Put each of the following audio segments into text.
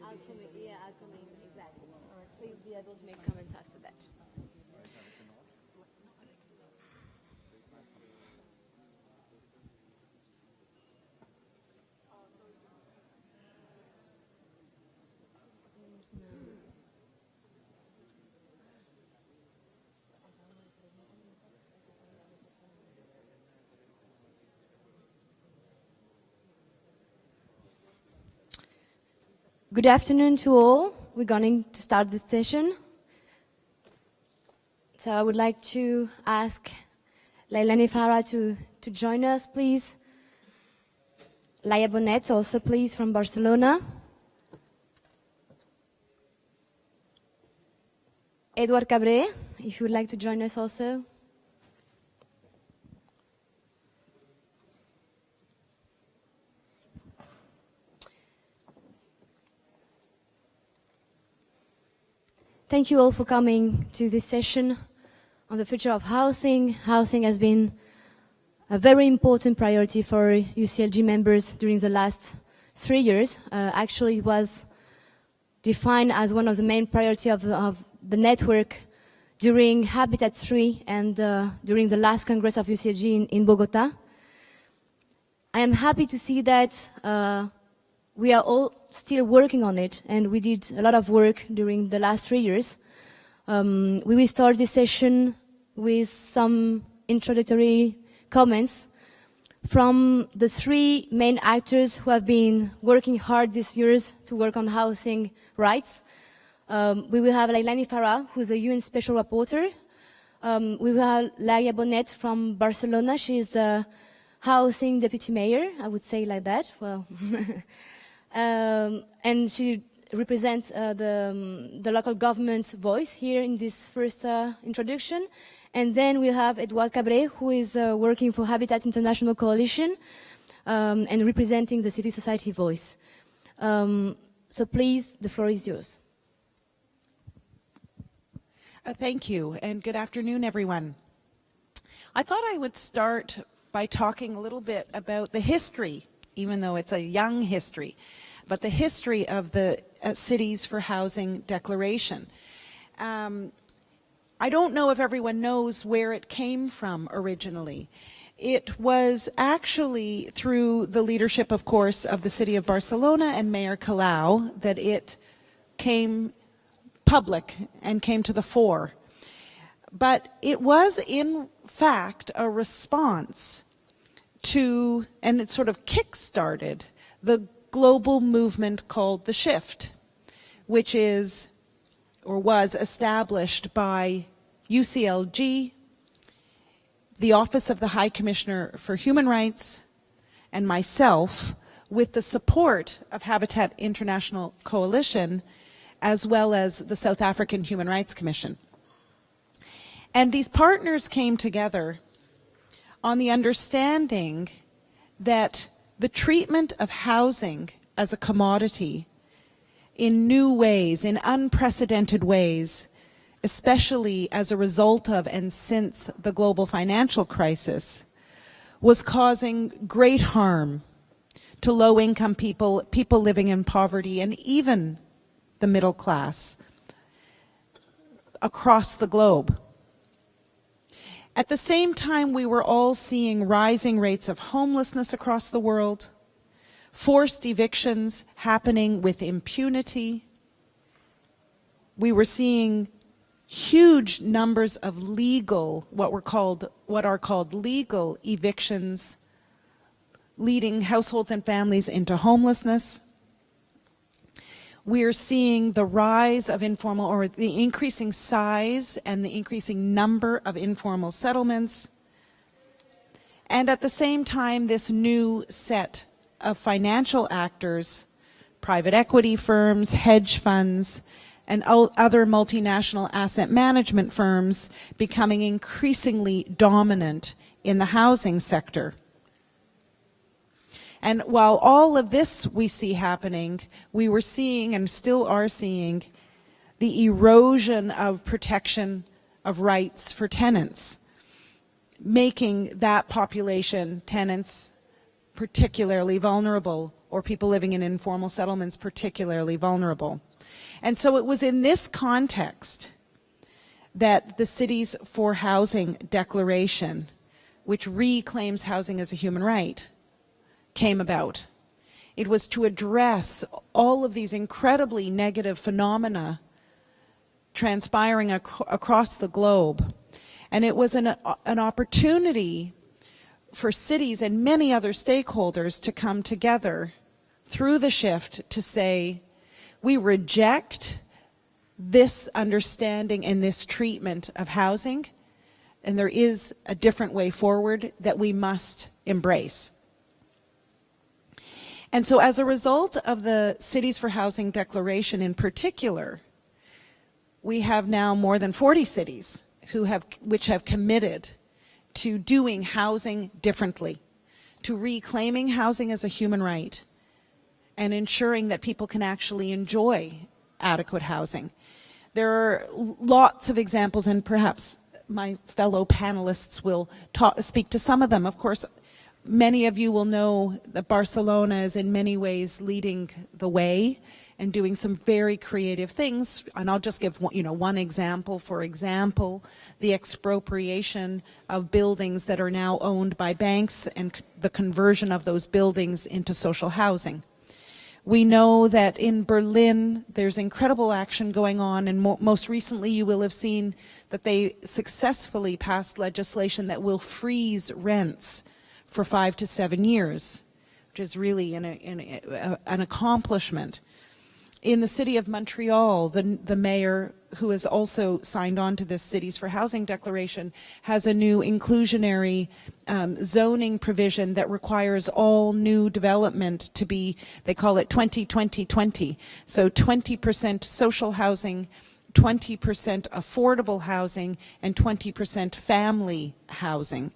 outcoming, exactly. Please be able to make comments after that. Good afternoon to all. We're going to start this session. So I would like to ask Lailani Farah to join us, please. Laia Bonet also, please, from Barcelona. Edouard Cabré, if you would like to join us also. Thank you all for coming to this session on the future of housing. Housing has been a very important priority for UCLG members during the last 3 years. Actually, it was defined as one of the main priorities of the network during Habitat 3 and during the last Congress of UCLG in Bogota. I am happy to see that we are all still working on it, and we did a lot of work during the last 3 years. We will start this session with some introductory comments from the 3 main actors who have been working hard these years to work on housing rights. We will have Lailani Farah, who is a UN Special Rapporteur. We will have Laia Bonet from Barcelona. She is the housing deputy mayor, I would say like that. Well. And she represents the local government's voice here in this first introduction. And then we have Edouard Cabré, who is working for Habitat International Coalition and representing the civil society voice. So please, the floor is yours. Thank you, and good afternoon, everyone. I thought I would start by talking a little bit about the history, even though it's a young history, but the history of the Cities for Housing Declaration. I don't know if everyone knows where it came from originally. It was actually through the leadership, of course, of the city of Barcelona and Mayor Colau that it came public and came to the fore. But it was, in fact, a response to, and it sort of kick-started the global movement called the Shift, which is, or was established by UCLG, the Office of the High Commissioner for Human Rights, and myself, with the support of Habitat International Coalition, as well as the South African Human Rights Commission. And these partners came together on the understanding that the treatment of housing as a commodity in new ways, in unprecedented ways, especially as a result of and since the global financial crisis, was causing great harm to low-income people, people living in poverty, and even the middle class across the globe. At the same time, we were all seeing rising rates of homelessness across the world, forced evictions happening with impunity. We were seeing huge numbers of legal, what are called legal evictions, leading households and families into homelessness. We're seeing the rise of informal, or the increasing size and the increasing number of informal settlements. And at the same time, this new set of financial actors, private equity firms, hedge funds, and other multinational asset management firms becoming increasingly dominant in the housing sector. And while all of this we see happening, we were seeing and still are seeing the erosion of protection of rights for tenants, making that population, tenants, particularly vulnerable or people living in informal settlements particularly vulnerable. And so it was in this context that the Cities for Housing Declaration, which reclaims housing as a human right, came about. It was to address all of these incredibly negative phenomena transpiring across the globe. And it was an opportunity for cities and many other stakeholders to come together through the shift to say, we reject this understanding and this treatment of housing, and there is a different way forward that we must embrace. And so as a result of the Cities for Housing Declaration in particular, we have now more than 40 cities which have committed to doing housing differently, to reclaiming housing as a human right, and ensuring that people can actually enjoy adequate housing. There are lots of examples, and perhaps my fellow panelists will speak to some of them. Of course, many of you will know that Barcelona is in many ways leading the way and doing some very creative things. And I'll just give one example. For example, the expropriation of buildings that are now owned by banks and the conversion of those buildings into social housing. We know that in Berlin, there's incredible action going on, and most recently you will have seen that they successfully passed legislation that will freeze rents for 5 to 7 years, which is really an accomplishment. In the city of Montreal, the mayor, who has also signed on to this Cities for Housing Declaration, has a new inclusionary zoning provision that requires all new development to be, they call it 20-20-20. So 20% social housing, 20% affordable housing, and 20% family housing.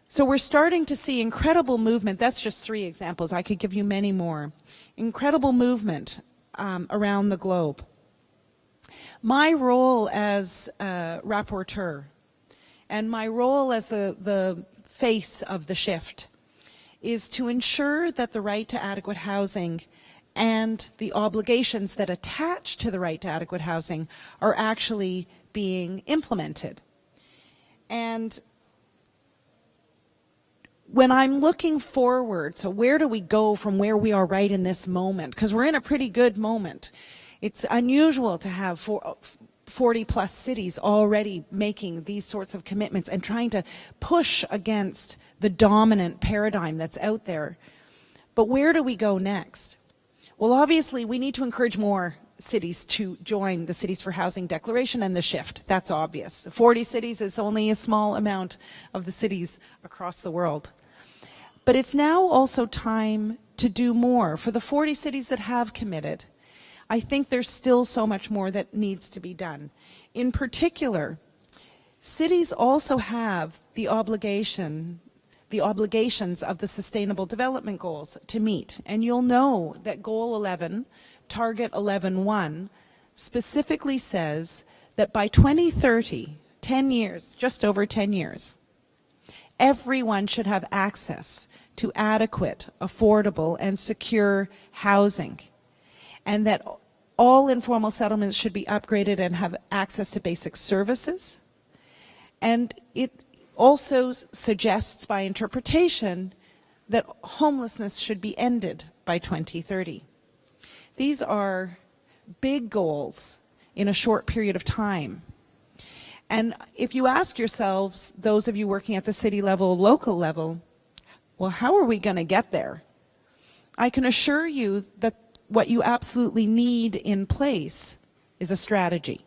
So we're starting to see incredible movement. That's just 3 examples. I could give you many more. Incredible movement around the globe. My role as rapporteur and my role as the face of the shift is to ensure that the right to adequate housing and the obligations that attach to the right to adequate housing are actually being implemented. And when I'm looking forward, so where do we go from where we are right in this moment? Because we're in a pretty good moment. It's unusual to have 40 plus cities already making these sorts of commitments and trying to push against the dominant paradigm that's out there. But where do we go next? Well, obviously, we need to encourage more cities to join the Cities for Housing Declaration and the shift. That's obvious. 40 cities is only a small amount of the cities across the world. But it's now also time to do more. For the 40 cities that have committed, I think there's still so much more that needs to be done. In particular, cities also have the obligations of the Sustainable Development Goals to meet. And you'll know that Goal 11, Target 11.1, specifically says that by 2030, 10 years, just over 10 years, everyone should have access to adequate, affordable, and secure housing, and that all informal settlements should be upgraded and have access to basic services. And it also suggests by interpretation that homelessness should be ended by 2030. These are big goals in a short period of time. And if you ask yourselves, those of you working at the city level, local level, well, how are we going to get there? I can assure you that what you absolutely need in place is a strategy.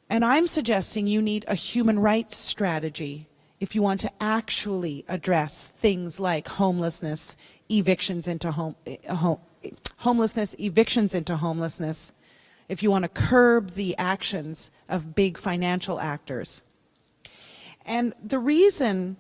And I'm suggesting you need a human rights strategy if you want to actually address things like homelessness, evictions into homelessness, if you want to curb the actions of big financial actors. And the reason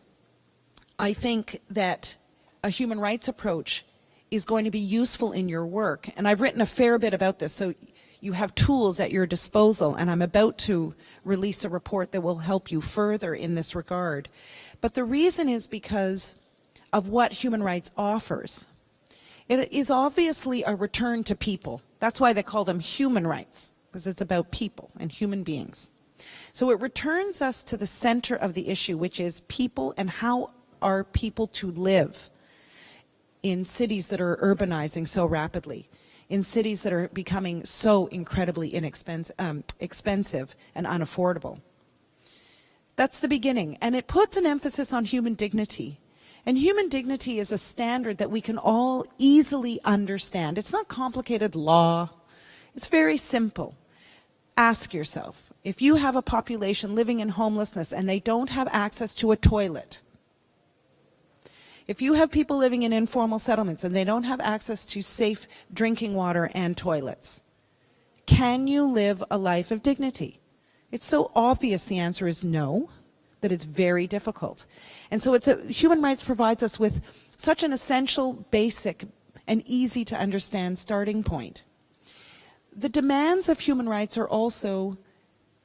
I think that a human rights approach is going to be useful in your work, and I've written a fair bit about this, so you have tools at your disposal, and I'm about to release a report that will help you further in this regard. But the reason is because of what human rights offers. It is obviously a return to people. That's why they call them human rights, because it's about people and human beings. So it returns us to the center of the issue, which is people and how are people to live in cities that are urbanizing so rapidly, in cities that are becoming so incredibly expensive and unaffordable. That's the beginning, and it puts an emphasis on human dignity. And human dignity is a standard that we can all easily understand. It's not complicated law. It's very simple. Ask yourself, if you have a population living in homelessness and they don't have access to a toilet, if you have people living in informal settlements and they don't have access to safe drinking water and toilets, can you live a life of dignity? It's so obvious the answer is no, that it's very difficult. And so human rights provides us with such an essential, basic, and easy to understand starting point. The demands of human rights are also,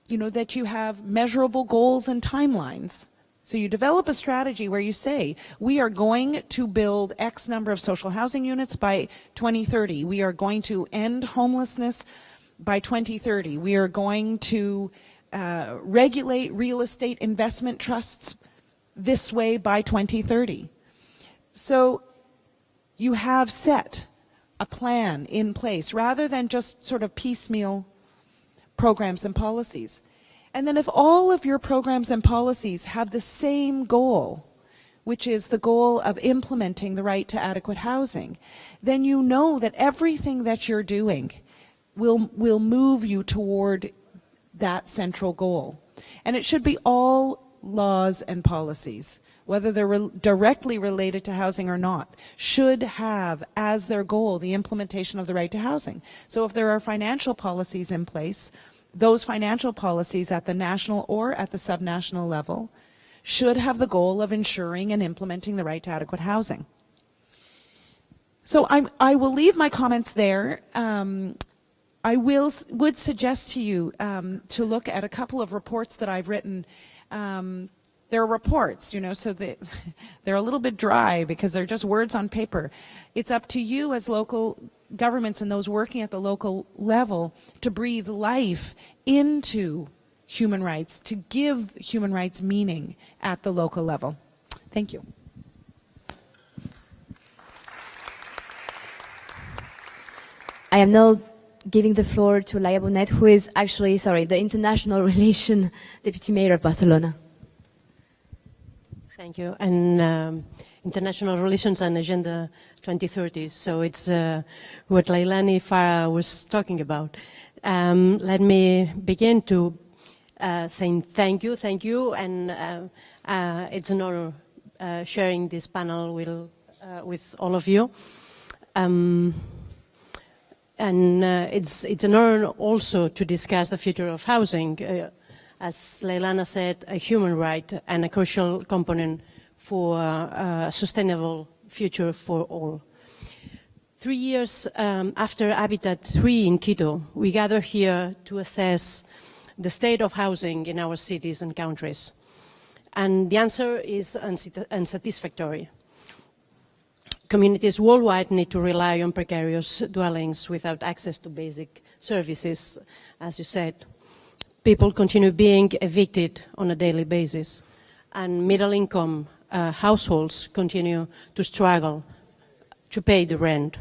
that you have measurable goals and timelines. So you develop a strategy where you say, we are going to build X number of social housing units by 2030. We are going to end homelessness by 2030. We are going to regulate real estate investment trusts this way by 2030. So you have set a plan in place rather than just sort of piecemeal programs and policies. And then if all of your programs and policies have the same goal, which is the goal of implementing the right to adequate housing, then you know that everything that you're doing will move you toward that central goal. And it should be all laws and policies, whether they're directly related to housing or not, should have as their goal the implementation of the right to housing. So if there are financial policies in place, those financial policies at the national or at the subnational level should have the goal of ensuring and implementing the right to adequate housing. So I will leave my comments there. I would suggest to you to look at a couple of reports that I've written. They're reports, so they're a little bit dry because they're just words on paper. It's up to you as local governments and those working at the local level to breathe life into human rights, to give human rights meaning at the local level. Thank you. I am now giving the floor to Laia Bonet, who is actually, the International Relations Deputy Mayor of Barcelona. Thank you. And International Relations and Agenda 2030. So it's what Leilani Farah was talking about. Let me begin to saying thank you, and it's an honor sharing this panel with all of you. And it's an honor also to discuss the future of housing. As Leilani said, a human right and a crucial component for a sustainable future for all. 3 years after Habitat 3 in Quito, we gather here to assess the state of housing in our cities and countries. And the answer is unsatisfactory. Communities worldwide need to rely on precarious dwellings without access to basic services, as you said. People continue being evicted on a daily basis, and middle-income households continue to struggle to pay the rent.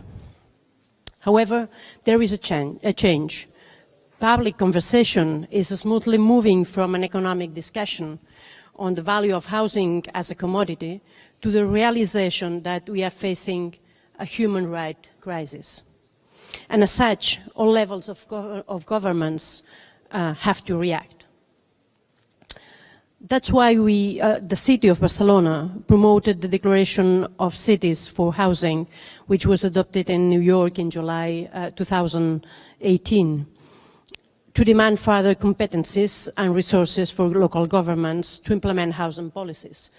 However, there is a change. Public conversation is smoothly moving from an economic discussion on the value of housing as a commodity to the realization that we are facing a human rights crisis. And as such, all levels of governments have to react. That's why the city of Barcelona promoted the Declaration of Cities for Housing, which was adopted in New York in July 2018, to demand further competencies and resources for local governments to implement housing policies,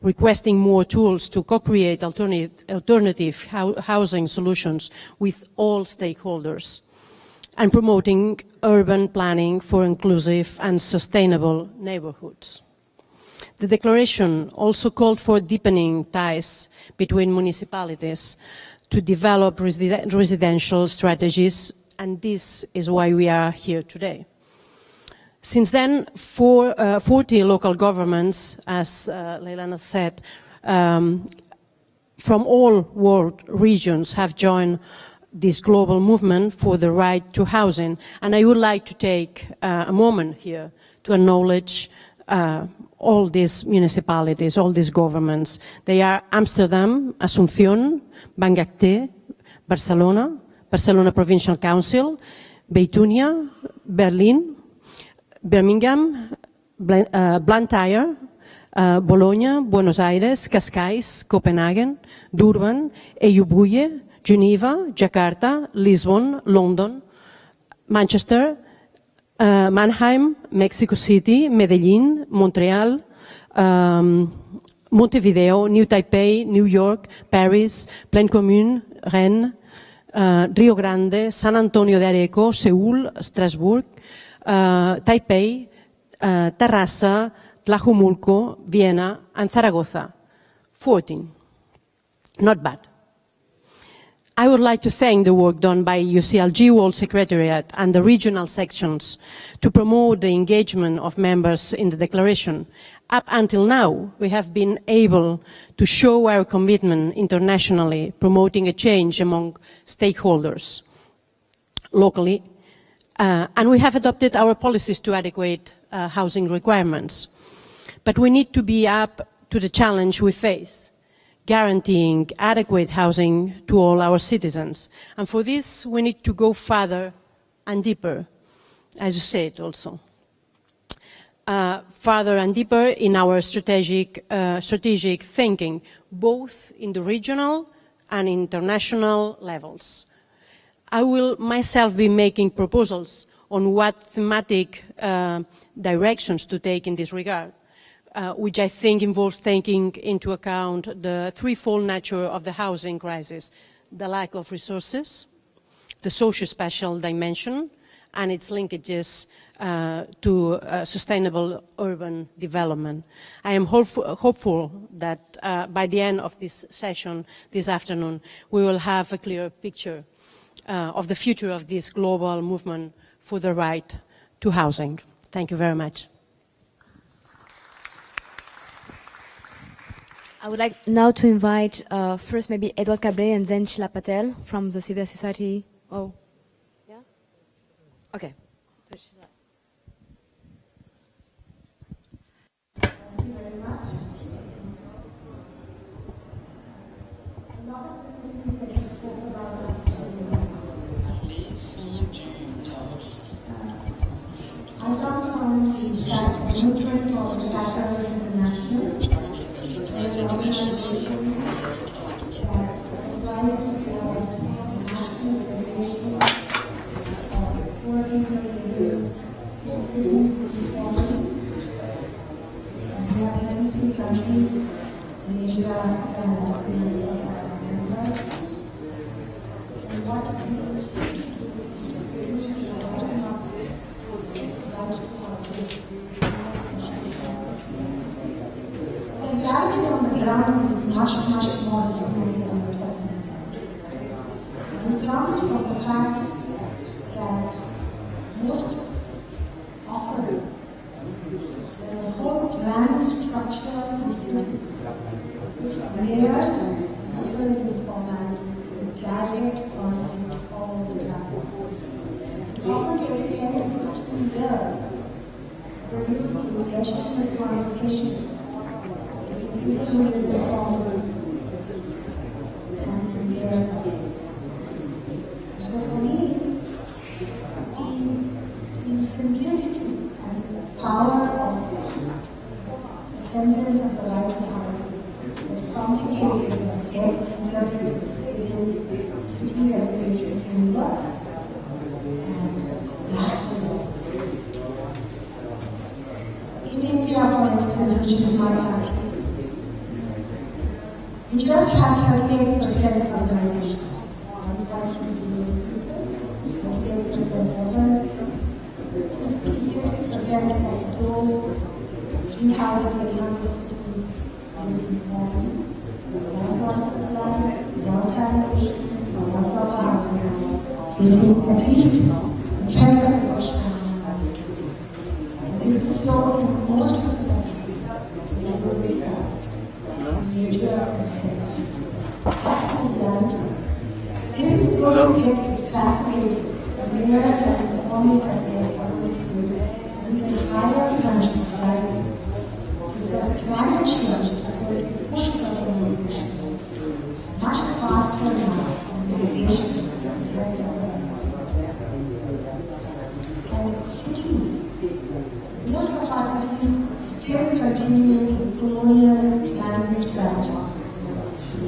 requesting more tools to co-create alternative housing solutions with all stakeholders, and promoting urban planning for inclusive and sustainable neighborhoods. The declaration also called for deepening ties between municipalities to develop residential strategies, and this is why we are here today. Since then, 40 local governments, as Leilani said, from all world regions have joined this global movement for the right to housing. And I would like to take a moment here to acknowledge all these municipalities, all these governments. They are Amsterdam, Asunción, Bangkok, Barcelona, Barcelona Provincial Council, Beitunia, Berlin, Birmingham, Blantyre, Bologna, Buenos Aires, Cascais, Copenhagen, Durban, Ejubuye, Geneva, Jakarta, Lisbon, London, Manchester, Mannheim, Mexico City, Medellín, Montreal, Montevideo, New Taipei, New York, Paris, Plaine Commune, Rennes, Rio Grande, San Antonio de Areco, Seúl, Strasbourg, Taipei, Terrassa, Tlajumulco, Vienna, and Zaragoza. 14. Not bad. I would like to thank the work done by UCLG World Secretariat and the regional sections to promote the engagement of members in the declaration. Up until now, we have been able to show our commitment internationally, promoting a change among stakeholders locally, and we have adopted our policies to adequate housing requirements. But we need to be up to the challenge we face, guaranteeing adequate housing to all our citizens. And for this, we need to go further and deeper, as you said also. Further and deeper in our strategic thinking, both in the regional and international levels. I will myself be making proposals on what thematic directions to take in this regard, which I think involves taking into account the threefold nature of the housing crisis: the lack of resources, the socio-spatial dimension, and its linkages to sustainable urban development. I am hopeful that by the end of this session this afternoon, we will have a clear picture of the future of this global movement for the right to housing. Thank you very much. I would like now to invite first maybe Edward Cabré and then Sheila Patel from the civil society. Oh, yeah? Okay. Thank you very much. A lot of the cities that you spoke about I come from the movement called Shatters International. It's an organization that advises for national federation of working with the cities reforming. And we have 23 countries in Asia and Latin members. And what we seek to do is to reduce the bottom of the reality on the ground is much, much more dismal than we're talking about. And it comes from the fact that most often the whole grand structure is which layers people in informality, direct conflict all the time. It often takes 10 to 15 years to produce the intentional conversation between people in the formal and the layers of this. So for me, the simplicity and the power of the sentence of the right to housing is complicated and gets interpreted within the city regulated universe and national laws. In India, for instance, which is my country, we just have 38% urbanization. 1.2 billion people, 48% voters, 56% of those 3,800 cities are informal, Facing at least a trend of this is so in most of the countries that will be that's the reality. This is going to get exacerbated. The mayors and the former secretaries are going to face even higher financial crises because climate change is going to push urbanization much faster now than the nation and rest of the world. And cities, most of our cities still continue with colonial planning strategy.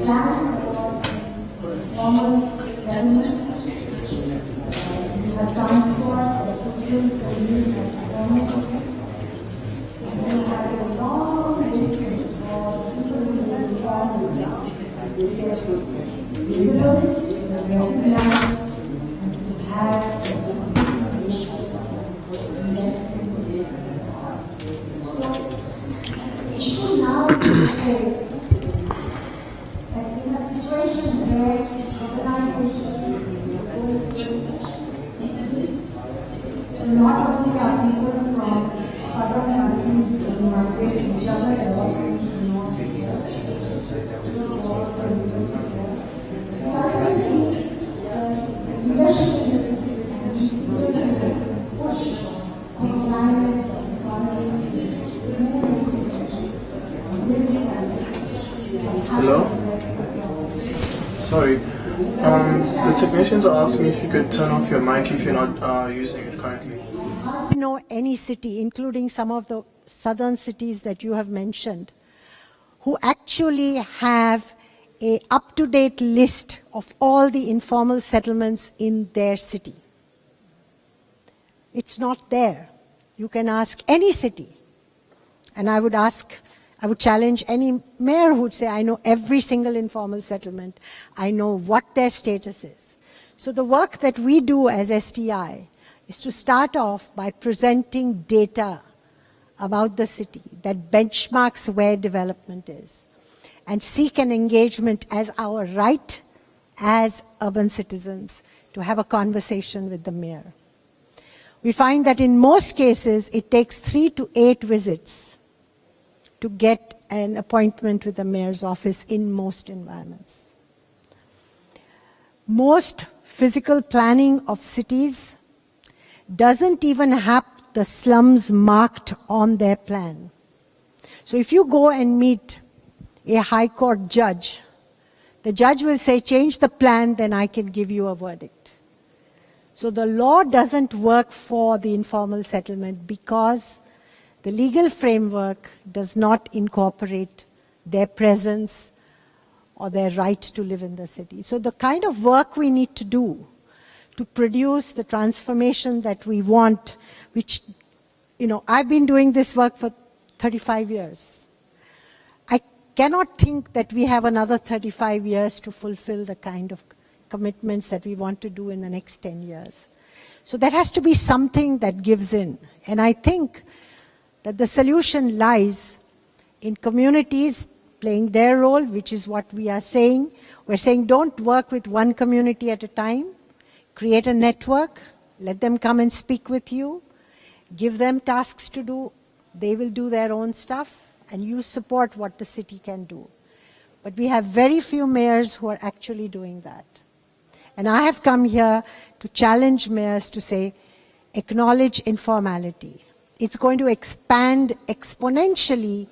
Plan for formal settlements, we have transport that fulfills the need of formal settlement, and we have a long distance for people who live in formal settlement to get visible, to get recognized, and to have investment. So, the issue now is to say that in a situation where urbanization is going to exist, so not only are people from southern countries who migrate to each other, there are countries in North certainly the leadership in the city and these people can push on climate and economy to move into cities, living as Hello? Sorry. The technicians are asking if you could turn off your mic if you're not using it currently. I know any city, including some of the southern cities that you have mentioned, who actually have a up-to-date list of all the informal settlements in their city. It's not there. You can ask any city. And I would challenge any mayor who would say, I know every single informal settlement. I know what their status is. So the work that we do as STI is to start off by presenting data about the city that benchmarks where development is and seek an engagement as our right as urban citizens to have a conversation with the mayor. We find that in most cases, it takes 3 to 8 visits to get an appointment with the mayor's office in most environments. Most physical planning of cities doesn't even have the slums marked on their plan. So if you go and meet a high court judge, the judge will say, change the plan, then I can give you a verdict. So the law doesn't work for the informal settlement because the legal framework does not incorporate their presence or their right to live in the city. So the kind of work we need to do to produce the transformation that we want, which, I've been doing this work for 35 years. I cannot think that we have another 35 years to fulfill the kind of commitments that we want to do in the next 10 years. So there has to be something that gives in. And I think that the solution lies in communities playing their role, which is what we are saying. We're saying don't work with one community at a time. Create a network. Let them come and speak with you. Give them tasks to do. They will do their own stuff. And you support what the city can do. But we have very few mayors who are actually doing that. And I have come here to challenge mayors to say, acknowledge informality. It's going to expand exponentially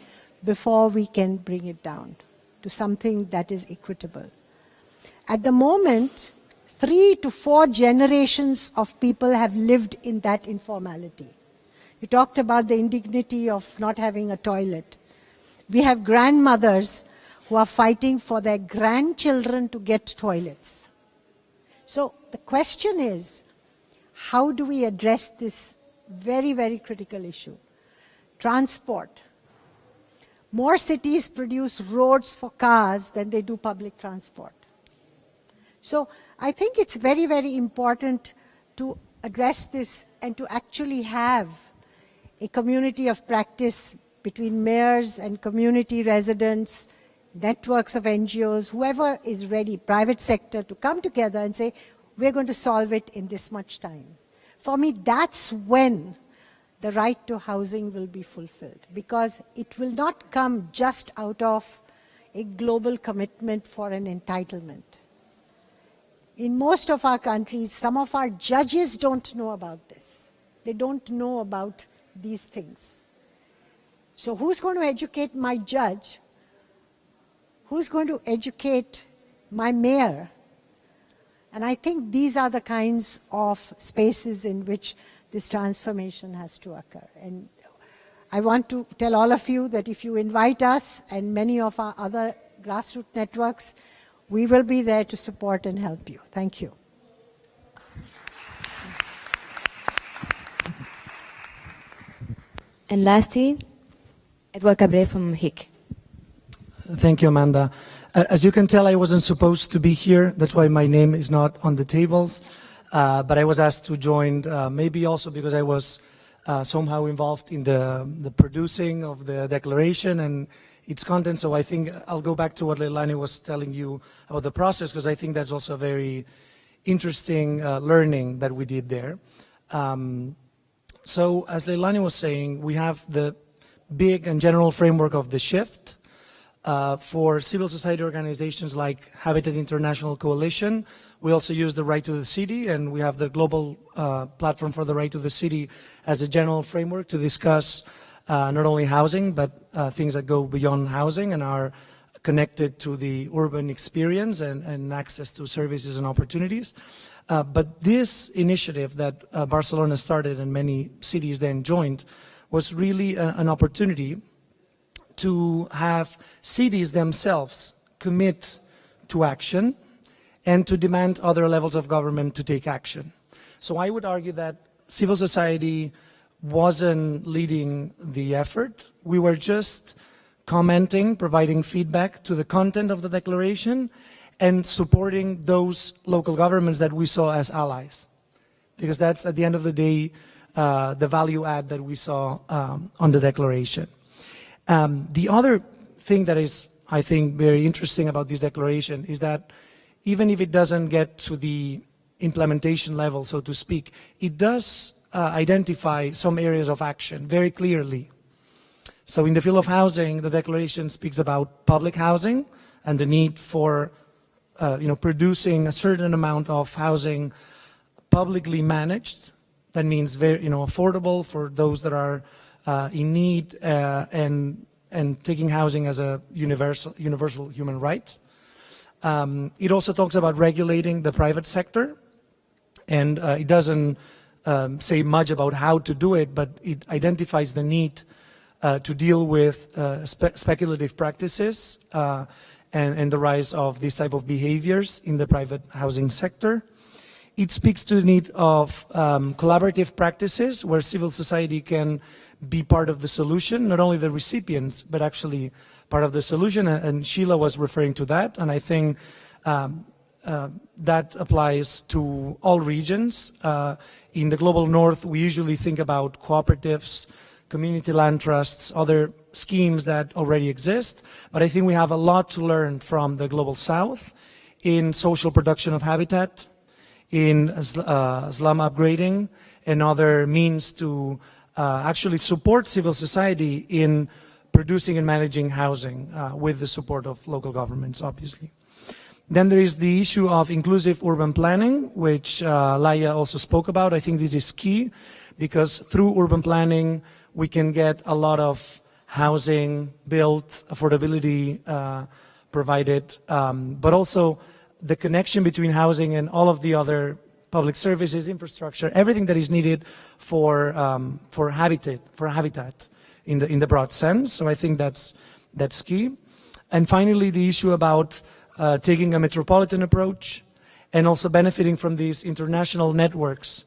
before we can bring it down to something that is equitable. At the moment, 3 to 4 generations of people have lived in that informality. You talked about the indignity of not having a toilet. We have grandmothers who are fighting for their grandchildren to get toilets. So the question is, how do we address this very, very critical issue? Transport. More cities produce roads for cars than they do public transport. So I think it's very, very important to address this and to actually have a community of practice between mayors and community residents, networks of NGOs, whoever is ready, private sector, to come together and say, we're going to solve it in this much time. For me, that's when the right to housing will be fulfilled, because it will not come just out of a global commitment for an entitlement. In most of our countries, some of our judges don't know about this. They don't know about these things. So who's going to educate my judge? Who's going to educate my mayor? And I think these are the kinds of spaces in which this transformation has to occur. And I want to tell all of you that if you invite us and many of our other grassroots networks, we will be there to support and help you. Thank you. And lastly, Edouard Cabret from HIC. Thank you, Amanda. As you can tell, I wasn't supposed to be here. That's why my name is not on the tables. But I was asked to join, maybe also because I was somehow involved in the producing of the declaration and its content. So I think I'll go back to what Leilani was telling you about the process, because I think that's also a very interesting learning that we did there. So as Leilani was saying, we have the big and general framework of the shift. For civil society organizations like Habitat International Coalition, we also use the Right to the City, and we have the global platform for the Right to the City as a general framework to discuss not only housing, but things that go beyond housing and are connected to the urban experience and access to services and opportunities. But this initiative that Barcelona started and many cities then joined was really an opportunity to have cities themselves commit to action and to demand other levels of government to take action. So I would argue that civil society wasn't leading the effort. We were just commenting, providing feedback to the content of the declaration and supporting those local governments that we saw as allies. Because that's, at the end of the day, the value add that we saw on the declaration. The other thing that is, I think, very interesting about this declaration is that even if it doesn't get to the implementation level, so to speak, it does identify some areas of action very clearly. So in the field of housing, the declaration speaks about public housing and the need for producing a certain amount of housing publicly managed. That means very affordable for those that are in need and taking housing as a universal human right. It also talks about regulating the private sector, and it doesn't say much about how to do it, but it identifies the need to deal with speculative practices and the rise of this type of behaviors in the private housing sector. It speaks to the need of collaborative practices where civil society can be part of the solution, not only the recipients, but actually part of the solution. And Sheila was referring to that, and I think that applies to all regions. In the Global North, we usually think about cooperatives, community land trusts, other schemes that already exist, but I think we have a lot to learn from the Global South in social production of habitat, in slum upgrading, and other means to actually support civil society in producing and managing housing with the support of local governments, obviously. Then there is the issue of inclusive urban planning, which Laia also spoke about. I think this is key because through urban planning, we can get a lot of housing built, affordability provided, but also the connection between housing and all of the other public services, infrastructure, everything that is needed for habitat in the broad sense. So I think that's key. And finally, the issue about taking a metropolitan approach and also benefiting from these international networks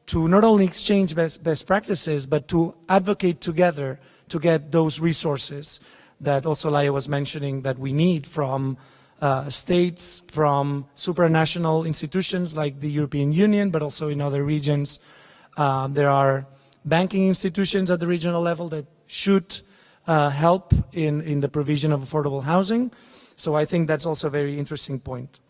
to not only exchange best practices, but to advocate together to get those resources that also Laia was mentioning that we need from states, from supranational institutions like the European Union, but also in other regions. There are banking institutions at the regional level that should help in the provision of affordable housing. So I think that's also a very interesting point.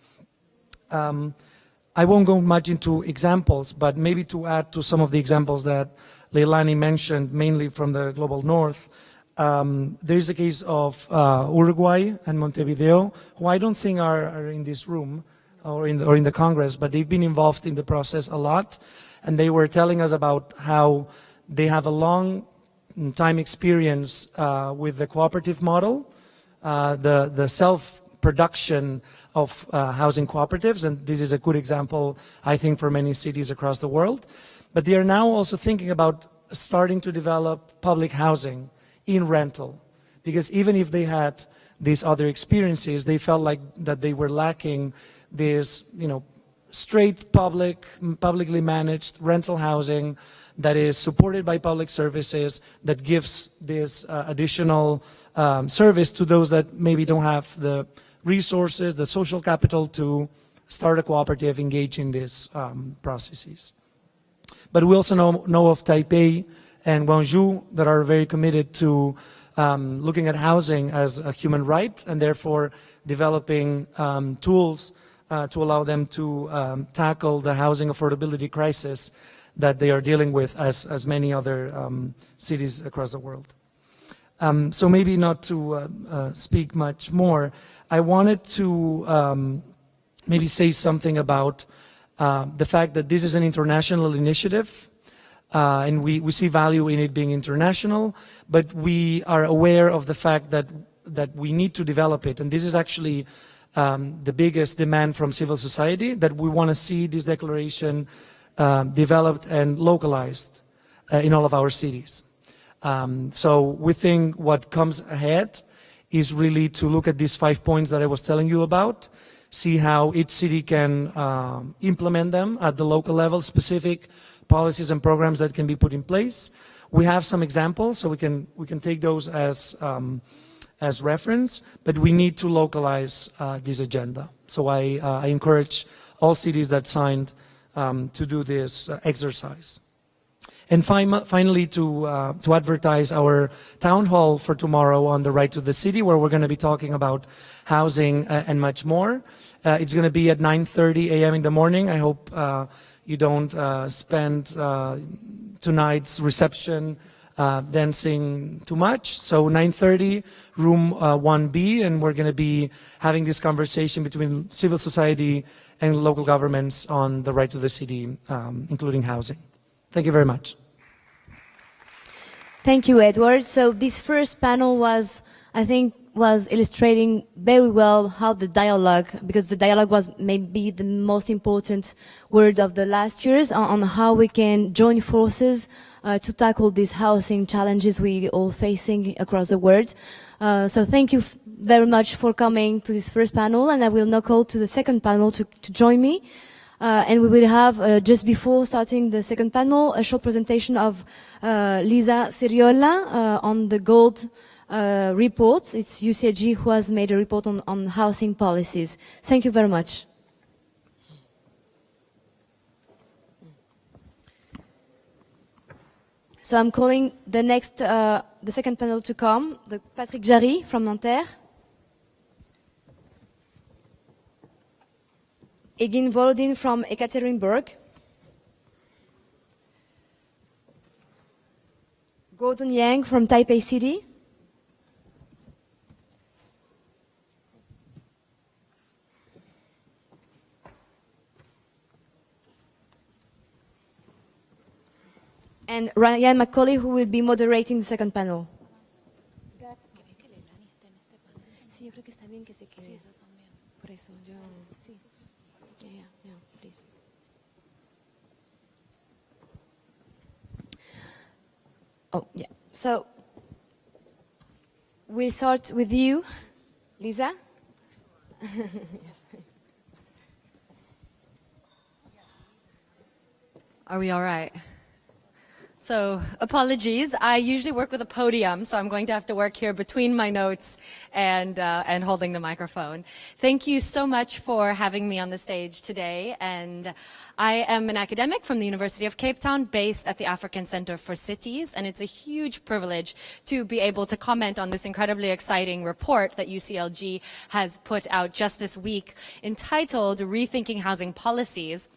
I won't go much into examples, but maybe to add to some of the examples that Leilani mentioned, mainly from the Global North, there is a case of Uruguay and Montevideo, who I don't think are in this room or in the Congress, but they've been involved in the process a lot, and they were telling us about how they have a long time experience with the cooperative model, the self-production of housing cooperatives, and this is a good example, I think, for many cities across the world. But they are now also thinking about starting to develop public housing in rental, because even if they had these other experiences, they felt like that they were lacking this, straight publicly managed rental housing that is supported by public services, that gives this additional service to those that maybe don't have the resources, the social capital to start a cooperative, engage in these processes. But we also know of Taipei and Guangzhou that are very committed to looking at housing as a human right, and therefore developing tools to allow them to tackle the housing affordability crisis that they are dealing with as many other cities across the world. So maybe not to speak much more, I wanted to maybe say something about the fact that this is an international initiative, and we see value in it being international, but we are aware of the fact that we need to develop it, and this is actually the biggest demand from civil society, that we want to see this declaration developed and localized in all of our cities. So we think what comes ahead is really to look at these 5 points that I was telling you about, see how each city can implement them at the local level, specific policies and programs that can be put in place. We have some examples, so we can take those as reference, but we need to localize this agenda. So I encourage all cities that signed to do this exercise. And finally, to advertise our town hall for tomorrow on the Right to the City, where we're going to be talking about housing and much more. It's going to be at 9:30 a.m. in the morning. I hope you don't spend tonight's reception dancing too much. So 9:30, room 1B, and we're going to be having this conversation between civil society and local governments on the Right to the City, including housing. Thank you very much. Thank you, Edward. So this first panel was illustrating very well how the dialogue, because the dialogue was maybe the most important word of the last years on how we can join forces to tackle these housing challenges we all facing across the world. So thank you very much for coming to this first panel, and I will now call to the second panel to join me. And we will have, just before starting the second panel, a short presentation of Lisa Seriola on the GOLD report. It's UCLG who has made a report on housing policies. Thank you very much. So I'm calling the second panel to come, Patrick Jarry from Nanterre, Egin Volodin from Ekaterinburg, Gordon Yang from Taipei City, and Ryan Macaulay, who will be moderating the second panel. Sí, yo creo que está bien que se quede. Por eso yo, sí. Yeah, please. Oh, yeah. So, we'll start with you, Lisa. Are we all right? So apologies. I usually work with a podium, so I'm going to have to work here between my notes and holding the microphone. Thank you so much for having me on the stage today. And I am an academic from the University of Cape Town, based at the African Center for Cities, and it's a huge privilege to be able to comment on this incredibly exciting report that UCLG has put out just this week, entitled Rethinking Housing Policies: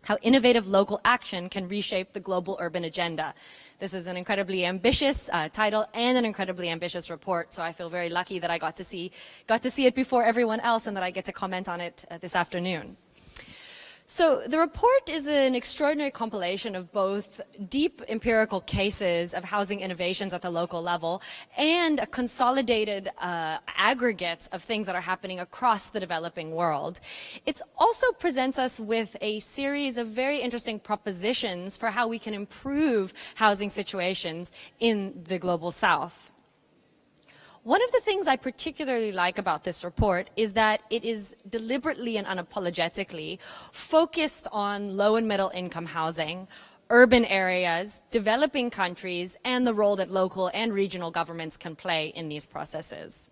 How Innovative Local Action Can Reshape the Global Urban Agenda. This is an incredibly ambitious title and an incredibly ambitious report, so I feel very lucky that I got to see it before everyone else and that I get to comment on it this afternoon. So the report is an extraordinary compilation of both deep empirical cases of housing innovations at the local level and a consolidated aggregates of things that are happening across the developing world. It also presents us with a series of very interesting propositions for how we can improve housing situations in the global south. One of the things I particularly like about this report is that it is deliberately and unapologetically focused on low and middle income housing, urban areas, developing countries, and the role that local and regional governments can play in these processes.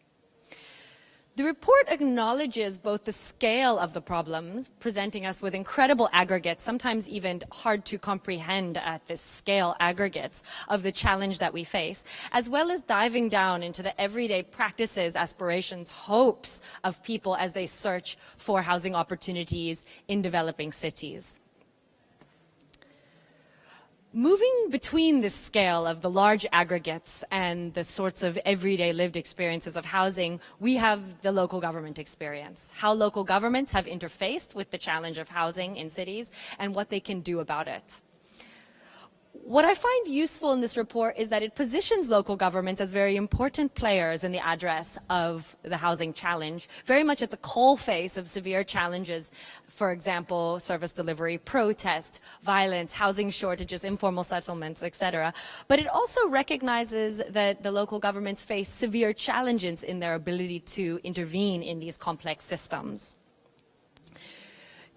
The report acknowledges both the scale of the problems, presenting us with incredible aggregates, sometimes even hard to comprehend at this scale aggregates of the challenge that we face, as well as diving down into the everyday practices, aspirations, hopes of people as they search for housing opportunities in developing cities. Moving between this scale of the large aggregates and the sorts of everyday lived experiences of housing, we have the local government experience, how local governments have interfaced with the challenge of housing in cities and what they can do about it. What I find useful in this report is that it positions local governments as very important players in the address of the housing challenge, very much at the coalface of severe challenges. For example, service delivery, protest, violence, housing shortages, informal settlements, etc. But it also recognizes that the local governments face severe challenges in their ability to intervene in these complex systems.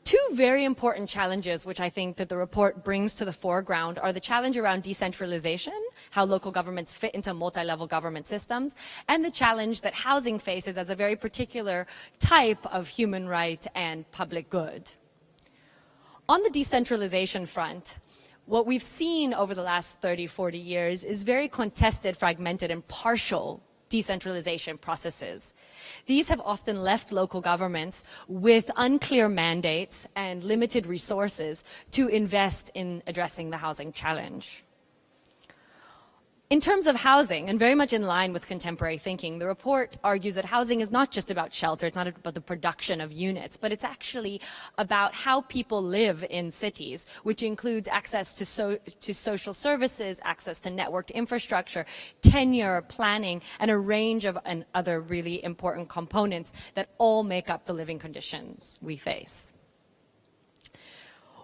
Two very important challenges which I think that the report brings to the foreground are the challenge around decentralization, how local governments fit into multi-level government systems, and the challenge that housing faces as a very particular type of human right and public good. On the decentralization front, what we've seen over the last 30, 40 years is very contested, fragmented, and partial decentralization processes. These have often left local governments with unclear mandates and limited resources to invest in addressing the housing challenge. In terms of housing, and very much in line with contemporary thinking, the report argues that housing is not just about shelter, it's not about the production of units, but it's actually about how people live in cities, which includes access to social services, access to networked infrastructure, tenure, planning, and a range of other really important components that all make up the living conditions we face.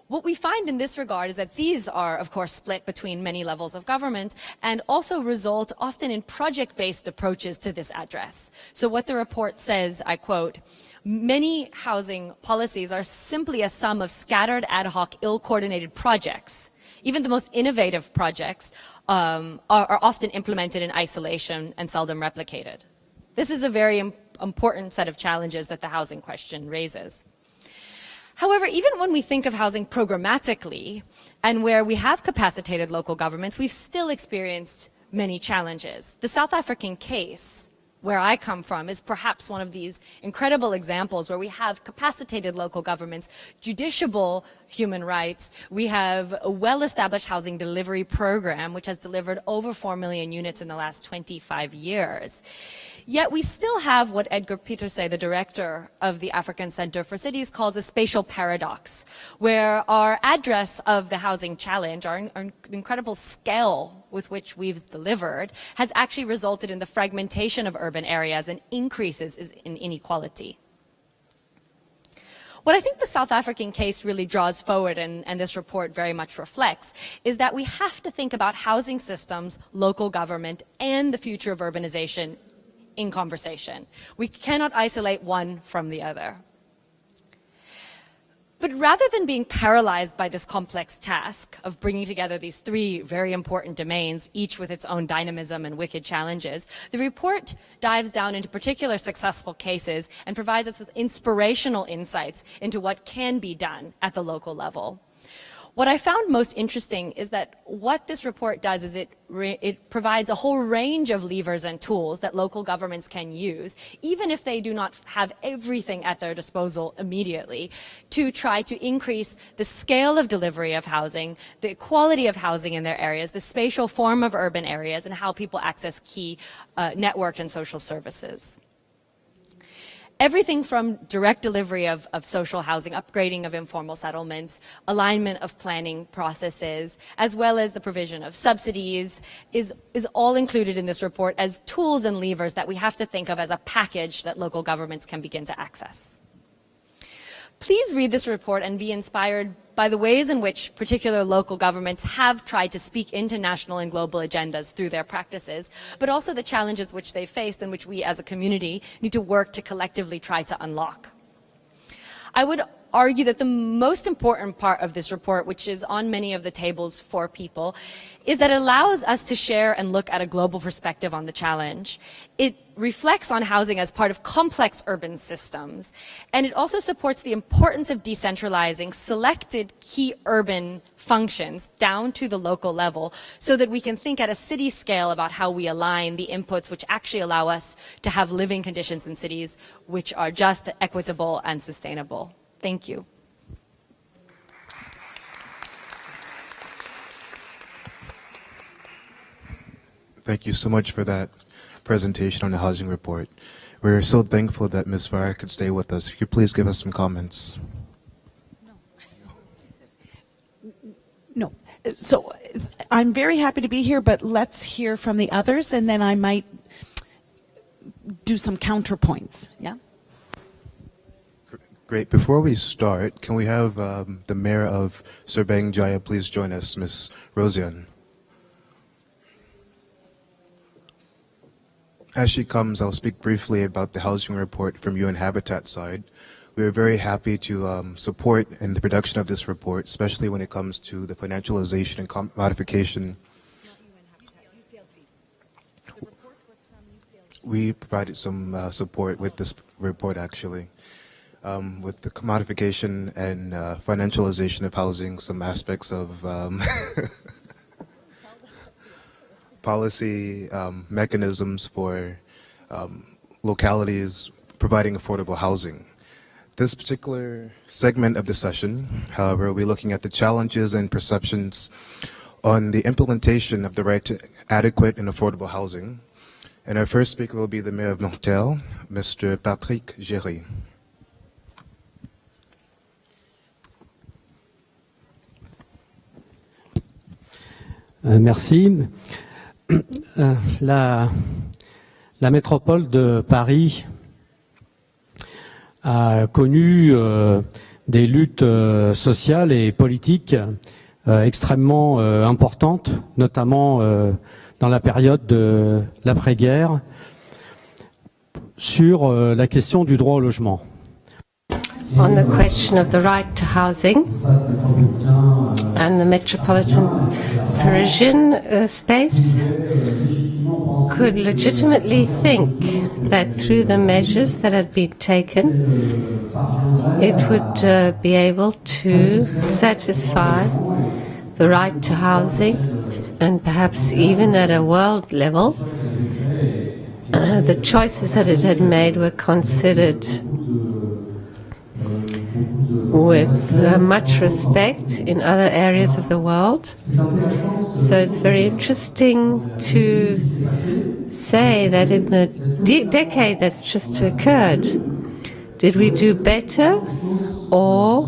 What we find in this regard is that these are, of course, split between many levels of government and also result often in project-based approaches to this address. So what the report says, I quote, "Many housing policies are simply a sum of scattered, ad hoc, ill-coordinated projects. Even the most innovative projects are often implemented in isolation and seldom replicated." This is a very important set of challenges that the housing question raises. However, even when we think of housing programmatically and where we have capacitated local governments, we've still experienced many challenges. The South African case, where I come from, is perhaps one of these incredible examples where we have capacitated local governments, judiciable human rights. We have a well-established housing delivery program, which has delivered over 4 million units in the last 25 years. Yet we still have what Edgar Pieterse, the director of the African Center for Cities, calls a spatial paradox, where our address of the housing challenge, our incredible scale with which we've delivered, has actually resulted in the fragmentation of urban areas and increases in inequality. What I think the South African case really draws forward, and this report very much reflects, is that we have to think about housing systems, local government, and the future of urbanization in conversation. We cannot isolate one from the other. But rather than being paralyzed by this complex task of bringing together these three very important domains, each with its own dynamism and wicked challenges, the report dives down into particular successful cases and provides us with inspirational insights into what can be done at the local level. What I found most interesting is that what this report does is it provides a whole range of levers and tools that local governments can use, even if they do not have everything at their disposal immediately, to try to increase the scale of delivery of housing, the quality of housing in their areas, the spatial form of urban areas, and how people access key networked and social services. Everything from direct delivery of social housing, upgrading of informal settlements, alignment of planning processes, as well as the provision of subsidies is all included in this report as tools and levers that we have to think of as a package that local governments can begin to access. Please read this report and be inspired by the ways in which particular local governments have tried to speak into national and global agendas through their practices, but also the challenges which they faced and which we as a community need to work to collectively try to unlock. I would argue that the most important part of this report, which is on many of the tables for people, is that it allows us to share and look at a global perspective on the challenge. It reflects on housing as part of complex urban systems, and it also supports the importance of decentralizing selected key urban functions down to the local level so that we can think at a city scale about how we align the inputs which actually allow us to have living conditions in cities which are just, equitable, and sustainable. Thank you. Thank you so much for that presentation on the housing report. We're so thankful that Ms. Farah could stay with us. Could you please give us some comments? No. So I'm very happy to be here, but let's hear from the others, and then I might do some counterpoints. Yeah? Great. Before we start, can we have the mayor of Serbang Jaya please join us, Ms. Rosian? As she comes, I'll speak briefly about the housing report from UN Habitat side. We are very happy to support in the production of this report, especially when it comes to the financialization and commodification. We provided some support with this report, actually, with the commodification and financialization of housing, some aspects of policy mechanisms for localities providing affordable housing. This particular segment of the session, however, we'll be looking at the challenges and perceptions on the implementation of the right to adequate and affordable housing. And our first speaker will be the Mayor of Nonthaburi, Mr. Patrick Géry. Merci. La métropole de Paris a connu des luttes sociales et politiques extrêmement importantes, notamment dans la période de l'après-guerre, sur la question du droit au logement. On the question of the right to housing and the metropolitan Parisian space could legitimately think that through the measures that had been taken, it would be able to satisfy the right to housing, and perhaps even at a world level, the choices that it had made were considered with much respect in other areas of the world. So it's very interesting to say that in the decade that's just occurred, did we do better or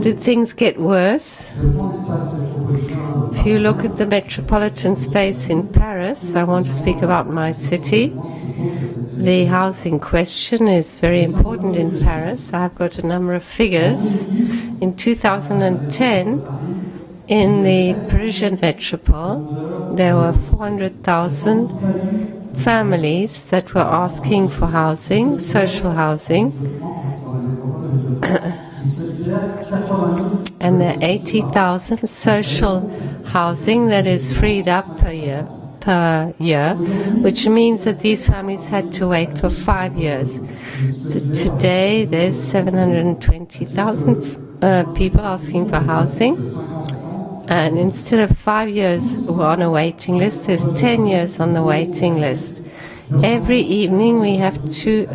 did things get worse? If you look at the metropolitan space in Paris, I want to speak about my city. The housing question is very important in Paris. I've got a number of figures. In 2010, in the Parisian metropole, there were 400,000 families that were asking for housing, social housing. and there are 80,000 social housing that is freed up per year, which means that these families had to wait for 5 years. Today, there's 720,000 people asking for housing, and instead of 5 years who are on a waiting list, there's 10 years on the waiting list. Every evening, we have to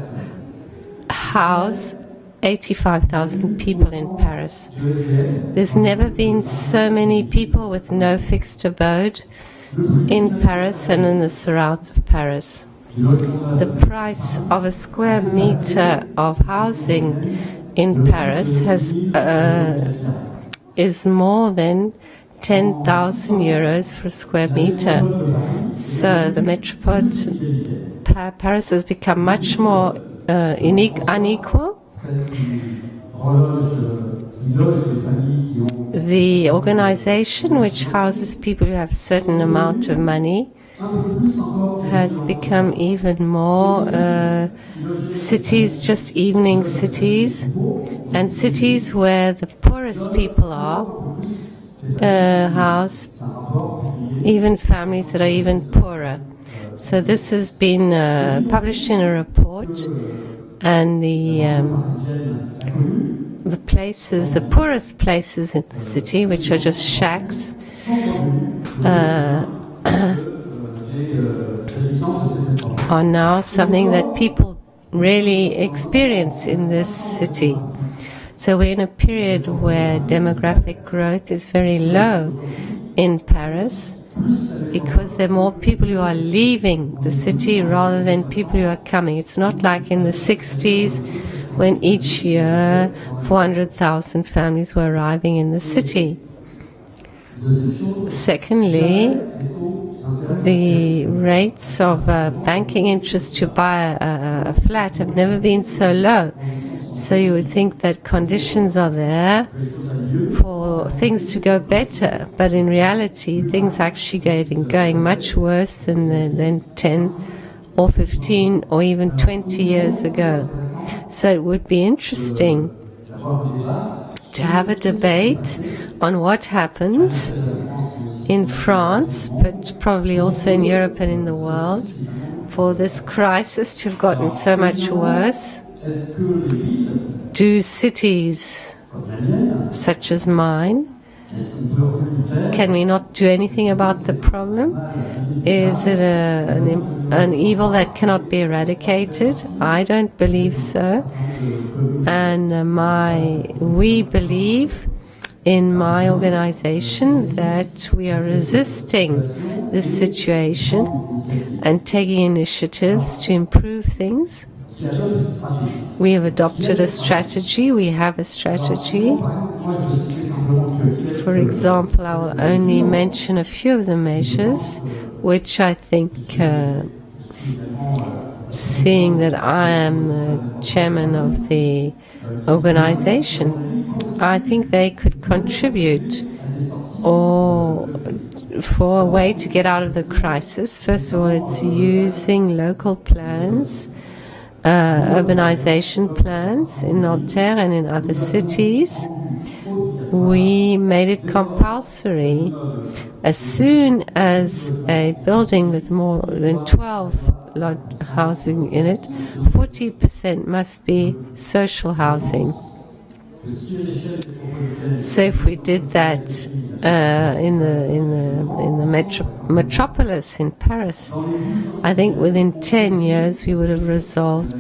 house 85,000 people in Paris. There's never been so many people with no fixed abode in Paris and in the surrounds of Paris. The price of a square meter of housing in Paris is more than 10,000 euros for a square meter. So the metropolitan Paris has become much more unequal. The organization which houses people who have a certain amount of money has become even more cities, just evening cities, and cities where the poorest people are house even families that are even poorer. So this has been published in a report, and the places, the poorest places in the city, which are just shacks, are now something that people really experience in this city. So we're in a period where demographic growth is very low in Paris, because there are more people who are leaving the city rather than people who are coming. It's not like in the 60s when each year 400,000 families were arriving in the city. Secondly, the rates of banking interest to buy a flat have never been so low. So you would think that conditions are there for things to go better, but in reality, things are actually going much worse than 10 or 15 or even 20 years ago. So it would be interesting to have a debate on what happened in France, but probably also in Europe and in the world, for this crisis to have gotten so much worse. Do cities such as mine, can we not do anything about the problem? Is it an evil that cannot be eradicated? I don't believe so. And we believe in my organization that we are resisting this situation and taking initiatives to improve things. We have adopted a strategy. We have a strategy. For example, I will only mention a few of the measures, which I think, seeing that I am the chairman of the organization, I think they could contribute for a way to get out of the crisis. First of all, it's using local plans, urbanization plans in Nanterre and in other cities. We made it compulsory. As soon as a building with more than 12 housing in it, 40% must be social housing. So if we did that in the metropolis in Paris, I think within 10 years we would have resolved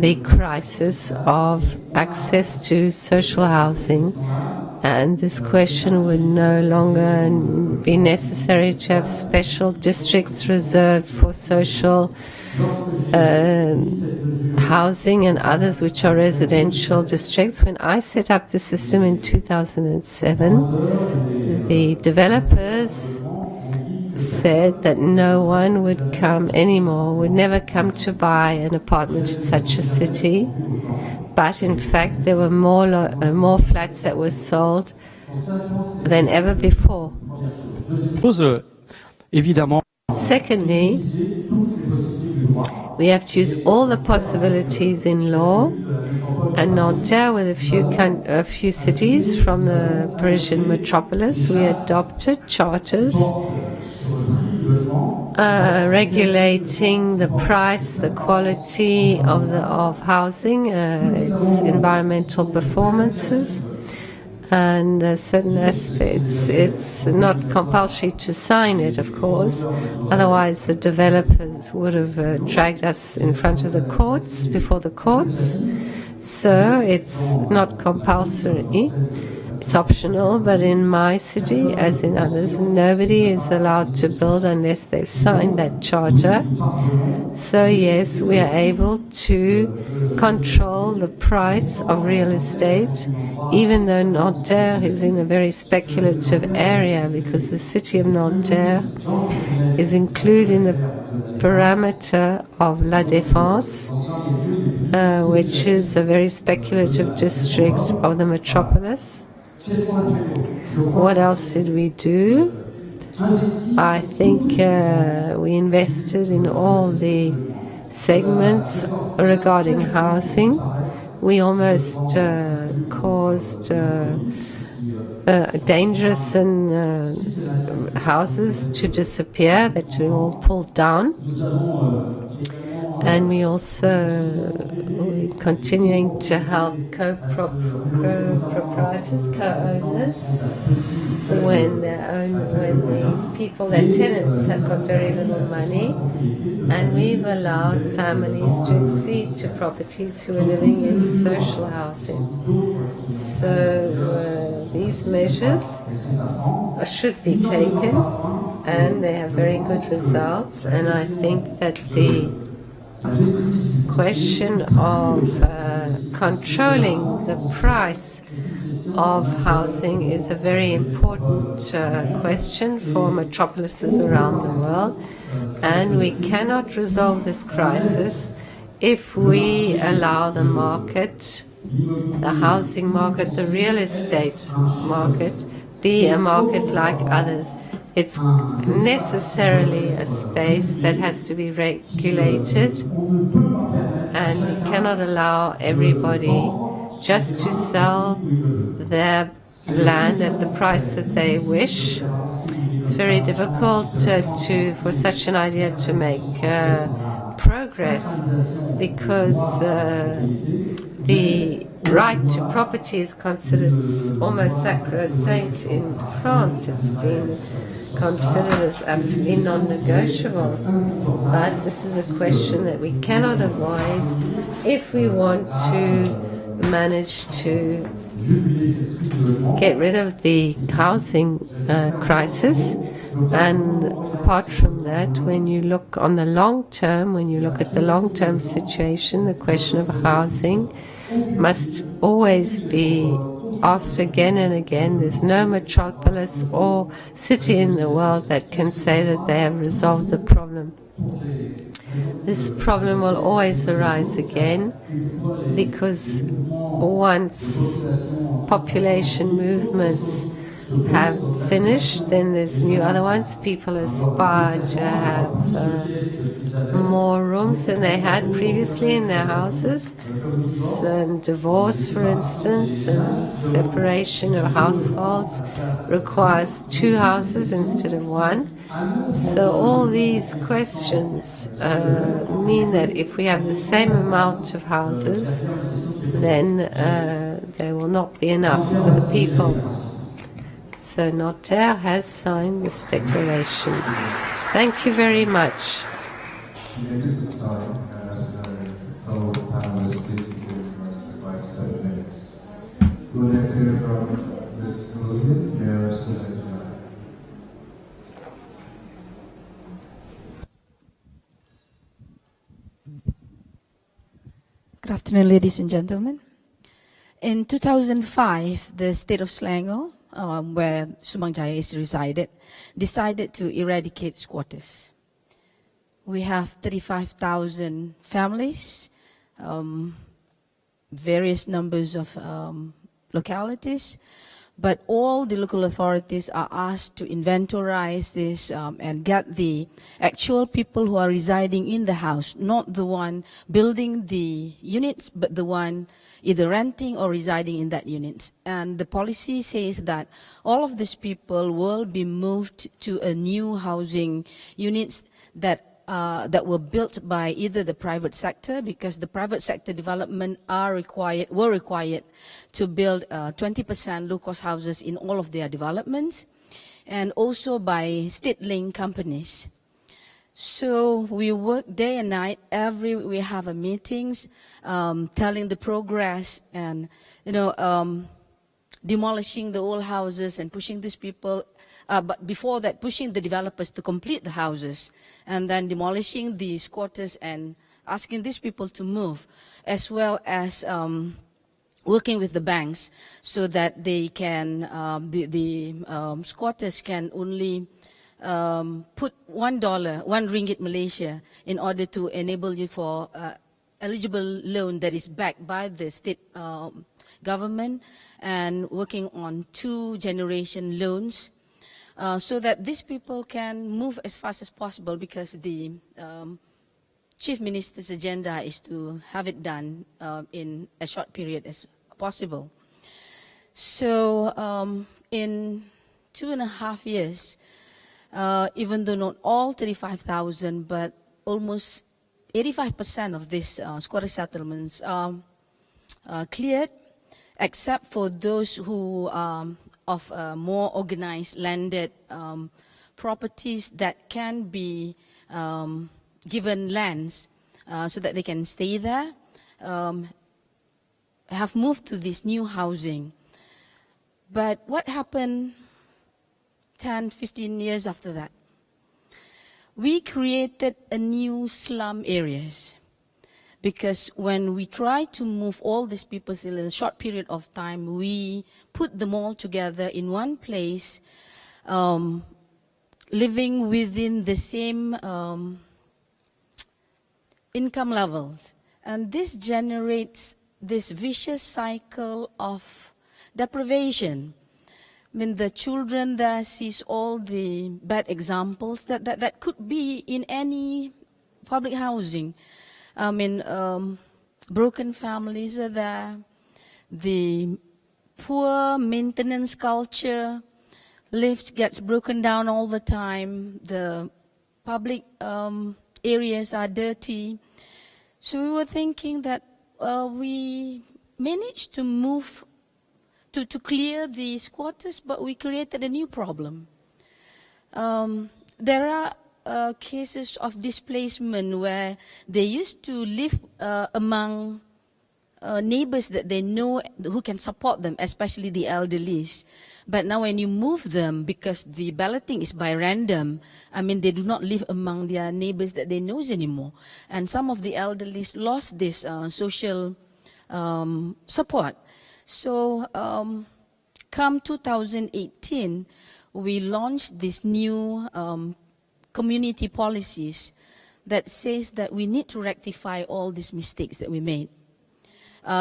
the crisis of access to social housing, and this question would no longer be necessary to have special districts reserved for social housing and others which are residential districts. When I set up the system in 2007, the developers said that no one would come anymore, would never come to buy an apartment in such a city. But in fact, there were more flats that were sold than ever before. Évidemment. Secondly, We have to use all the possibilities in law. And Nanterre, with a few cities from the Parisian metropolis, we adopted charters regulating the price, the quality of housing, its environmental performances, and certain aspects. It's not compulsory to sign it, of course, otherwise the developers would have dragged us in front of the courts, before the courts. So it's not compulsory. It's optional, but in my city, as in others, nobody is allowed to build unless they've signed that charter. So yes, we are able to control the price of real estate, even though Nanterre is in a very speculative area, because the city of Nanterre is included in the parameter of La Défense, which is a very speculative district of the metropolis. What else did we do? I think we invested in all the segments regarding housing. We almost caused dangerous houses to disappear, that they all pulled down. And we also continuing to help co-proprietors, co-owners, when the people, their tenants, have got very little money, and we've allowed families to accede to properties who are living in social housing. So these measures should be taken, and they have very good results, and I think that the question of controlling the price of housing is a very important question for metropolises around the world, and we cannot resolve this crisis if we allow the market, the housing market, the real estate market, be a market like others. It's necessarily a space that has to be regulated, and we cannot allow everybody just to sell their land at the price that they wish. It's very difficult for such an idea to make progress, because the right to property is considered almost sacrosanct in France. It's been considered as absolutely non-negotiable. But this is a question that we cannot avoid if we want to manage to get rid of the housing crisis. And apart from that, when you look on the long term, when you look at the long-term situation, the question of housing must always be asked again and again. There's no metropolis or city in the world that can say that they have resolved the problem. This problem will always arise again, because once population movements have finished, then there's new other ones. People aspire to have more rooms than they had previously in their houses. So, divorce, for instance, and separation of households requires 2 houses instead of 1. So all these questions mean that if we have the same amount of houses, then there will not be enough for the people. So Nanterre has signed this declaration. Thank you very much. Good afternoon, ladies and gentlemen. In 2005, the state of Selangor, where Subang Jaya is resided, decided to eradicate squatters. We have 35,000 families, various numbers of localities, But all the local authorities are asked to inventorize this and get the actual people who are residing in the house, not the one building the units, but the one either renting or residing in that unit. And the policy says that all of these people will be moved to a new housing units that were built by either the private sector, because the private sector development were required to build 20% low-cost houses in all of their developments, and also by state-linked companies. So we work day and night. We have meetings telling the progress and, demolishing the old houses and pushing these people. But before that, pushing the developers to complete the houses, and then demolishing the squatters and asking these people to move, as well as working with the banks so that they can, the squatters can only put $1, 1 ringgit Malaysia, in order to enable you for eligible loan that is backed by the state government, and working on 2-generation loans. So that these people can move as fast as possible, because the Chief Minister's agenda is to have it done in a short period as possible. So in 2.5 years, even though not all 35,000, but almost 85% of these squatter settlements are cleared, except for those who of more organized landed properties that can be given lands so that they can stay there, have moved to this new housing. But what happened 10, 15 years after that? We created a new slum areas. Because when we try to move all these people in a short period of time, we put them all together in one place, living within the same income levels. And this generates this vicious cycle of deprivation. I mean, the children there sees all the bad examples that could be in any public housing. I mean, broken families are there, the poor maintenance culture, lifts gets broken down all the time, the public areas are dirty. So we were thinking that we managed to move, to clear the squatters, but we created a new problem. There are cases of displacement where they used to live among neighbors that they know who can support them, especially the elderlies. But now when you move them, because the balloting is by random, I mean, they do not live among their neighbors that they know anymore. And some of the elderlies lost this social support. So come 2018, we launched this new community policies that says that we need to rectify all these mistakes that we made.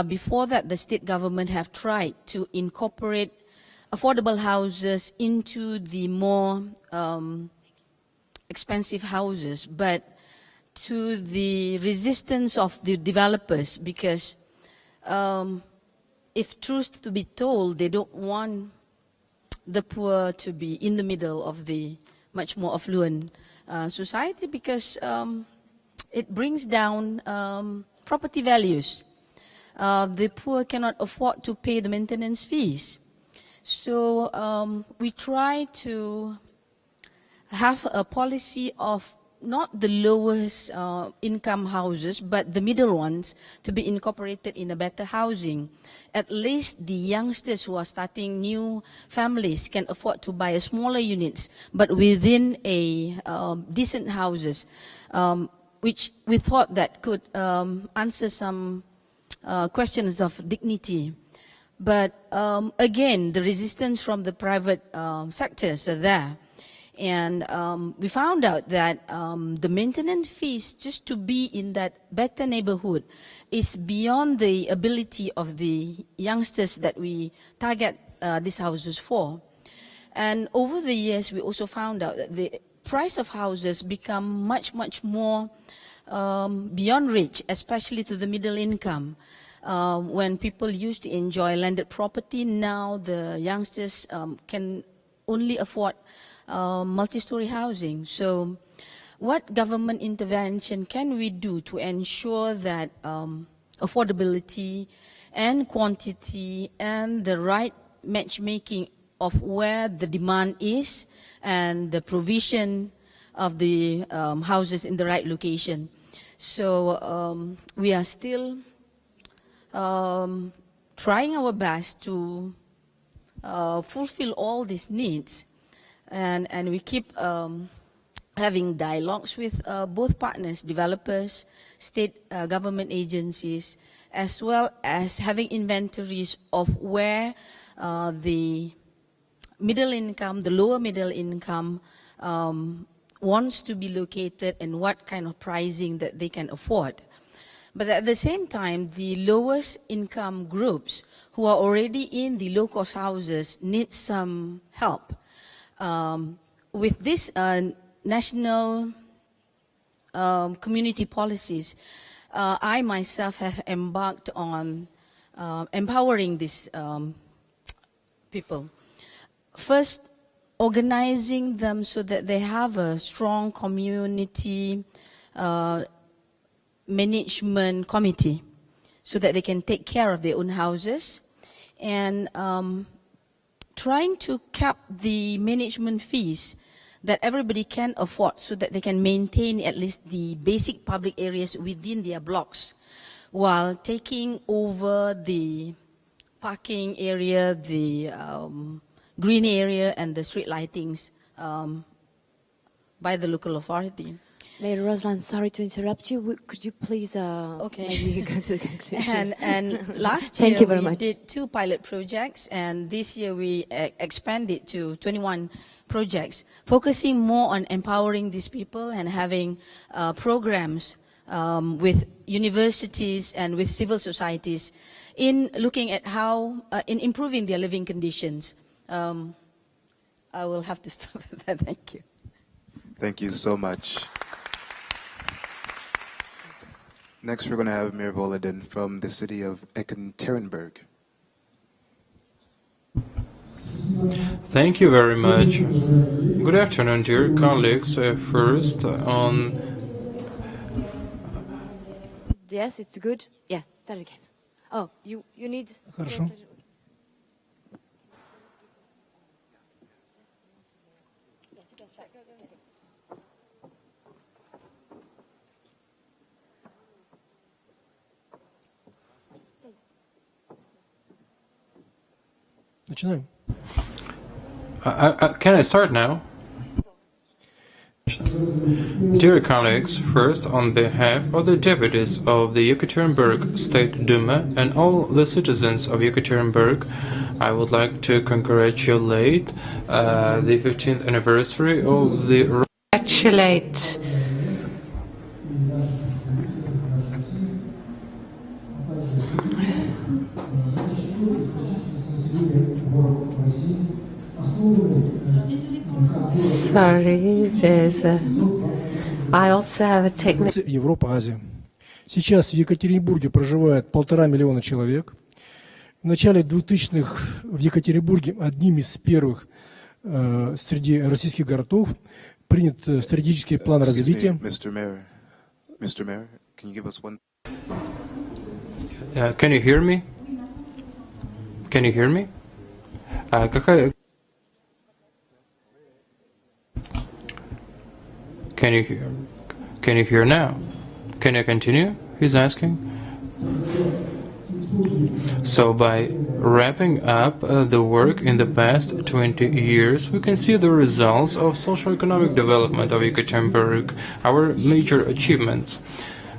Before that, the state government have tried to incorporate affordable houses into the more expensive houses, but to the resistance of the developers, because if truth to be told, they don't want the poor to be in the middle of the much more affluent society, because it brings down property values. The poor cannot afford to pay the maintenance fees. So we try to have a policy of not the lowest income houses, but the middle ones to be incorporated in a better housing. At least the youngsters who are starting new families can afford to buy a smaller units, but within a decent houses, which we thought that could answer some questions of dignity. But again, the resistance from the private sectors are there. And we found out that the maintenance fees just to be in that better neighborhood is beyond the ability of the youngsters that we target these houses for. And over the years, we also found out that the price of houses become much, much more beyond reach, especially to the middle income. When people used to enjoy landed property, now the youngsters can only afford multi-story housing. So what government intervention can we do to ensure that affordability and quantity and the right matchmaking of where the demand is and the provision of the houses in the right location? So we are still trying our best to fulfill all these needs, and we keep having dialogues with both partners, developers, state government agencies, as well as having inventories of where the middle income, the lower middle income wants to be located and what kind of pricing that they can afford. But at the same time, the lowest income groups who are already in the low-cost houses need some help. With this national community policies, I myself have embarked on empowering these people. First, organizing them so that they have a strong community management committee so that they can take care of their own houses, and trying to cap the management fees that everybody can afford so that they can maintain at least the basic public areas within their blocks while taking over the parking area, the green area and the street lightings by the local authority. Mayor Roslan, sorry to interrupt you. Could you please maybe go to the conclusions? And last Thank year you very we much. did 2 pilot projects, and this year we expanded to 21 projects, focusing more on empowering these people and having programs with universities and with civil societies in looking at how, in improving their living conditions. I will have to stop at that. Thank you. Thank you so much. Next, we're going to have Mayor Volodin from the city of Ekaterinburg. Thank you very much. Good afternoon, dear colleagues. First, on... Yes, it's good. Yeah, start again. Oh, you need... Хорошо. Начинаем. Can I start now? Dear colleagues, first, on behalf of the deputies of the Yekaterinburg State Duma and all the citizens of Yekaterinburg, I would like to congratulate the 15th anniversary of the... Congratulate Sorry, I also have a technical... Европа, Азия. Сейчас в Екатеринбурге проживает 1,5 миллиона человек. В начале 2000-х в Екатеринбурге одним из первых среди российских городов принят стратегический план развития. Mr. Mayor, can you give us one? Can you hear me? Can you hear me? Can you hear now? Can you continue? He's asking. So by wrapping up the work in the past 20 years, we can see the results of socio-economic development of Yekaterinburg, our major achievements.